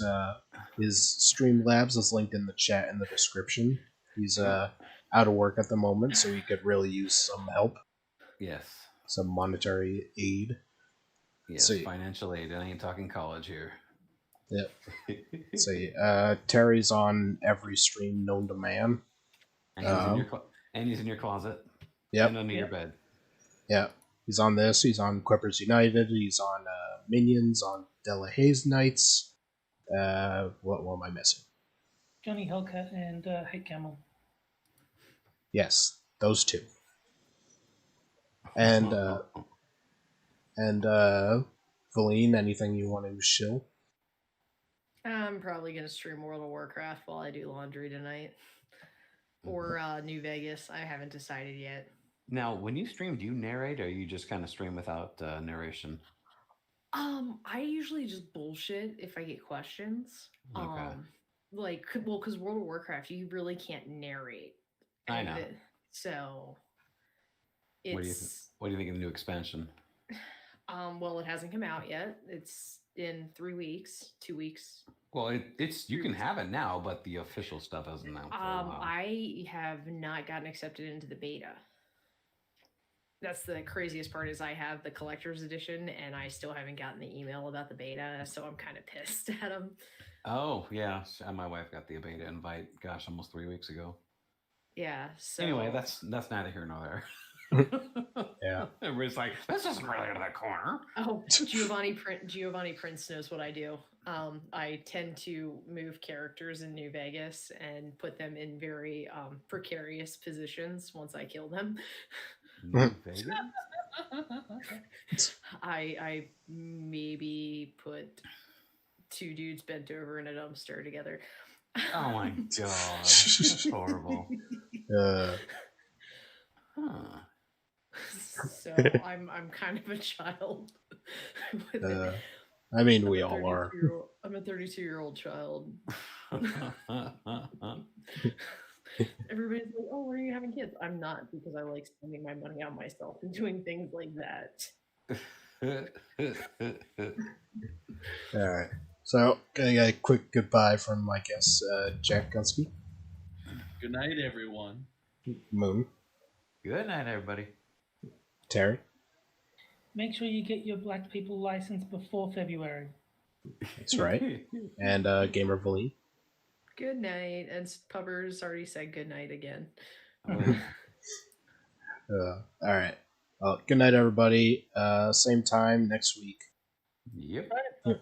his Streamlabs is linked in the chat in the description. He's out of work at the moment, so he could really use some help, Yes. some monetary aid. Yes, So- financial aid. I ain't talking college here. Yep. Let's see. Terry's on every stream known to man. And he's in your closet. Yep. And under your bed. Yeah. He's on this. He's on Quippers United. He's on Minions, on Della Hayes Nights. What am I missing? Johnny Hellcat and Hate Camel. Yes, those two. And Valene, anything you want to shill? I'm probably gonna stream World of Warcraft while I do laundry tonight, or New Vegas. I haven't decided yet. Now, when you stream, do you narrate, or you just kind of stream without narration? I usually just bullshit if I get questions. Okay. Because World of Warcraft, you really can't narrate. I know. So it's What do you think of the new expansion? well, it hasn't come out yet. It's in 3 weeks, 2 weeks. Well, it's you can have it now, but the official stuff hasn't out for a while. I have not gotten accepted into the beta. That's the craziest part is I have the collector's edition and I still haven't gotten the email about the beta, so I'm kind of pissed at them. Oh yeah, my wife got the beta invite. Gosh, almost 3 weeks ago. Yeah. So Anyway, that's neither here nor there. Yeah. Everybody's like, this isn't really out of that corner. Oh, Giovanni Prince knows what I do. I tend to move characters in New Vegas and put them in very precarious positions once I kill them. New Vegas? I maybe put 2 dudes bent over in a dumpster together. Oh my god, that's horrible. Uh, Huh. So I'm kind of a child. with it. I mean, I'm we a all are. 32-year-old. I'm a 32-year-old child. Everybody's like, "Oh, when are you having kids?" I'm not, because I like spending my money on myself and doing things like that. All right. So, can I get a quick goodbye from my guest, Jack Gunsky, Good night, everyone. Moon, Good night, everybody. Terry, Make sure you get your black people license before February. that's right, and Gamer Valene. Good night. And Pubber's already said good night again. All right. Well, good night, everybody. Same time next week. Yep. Right.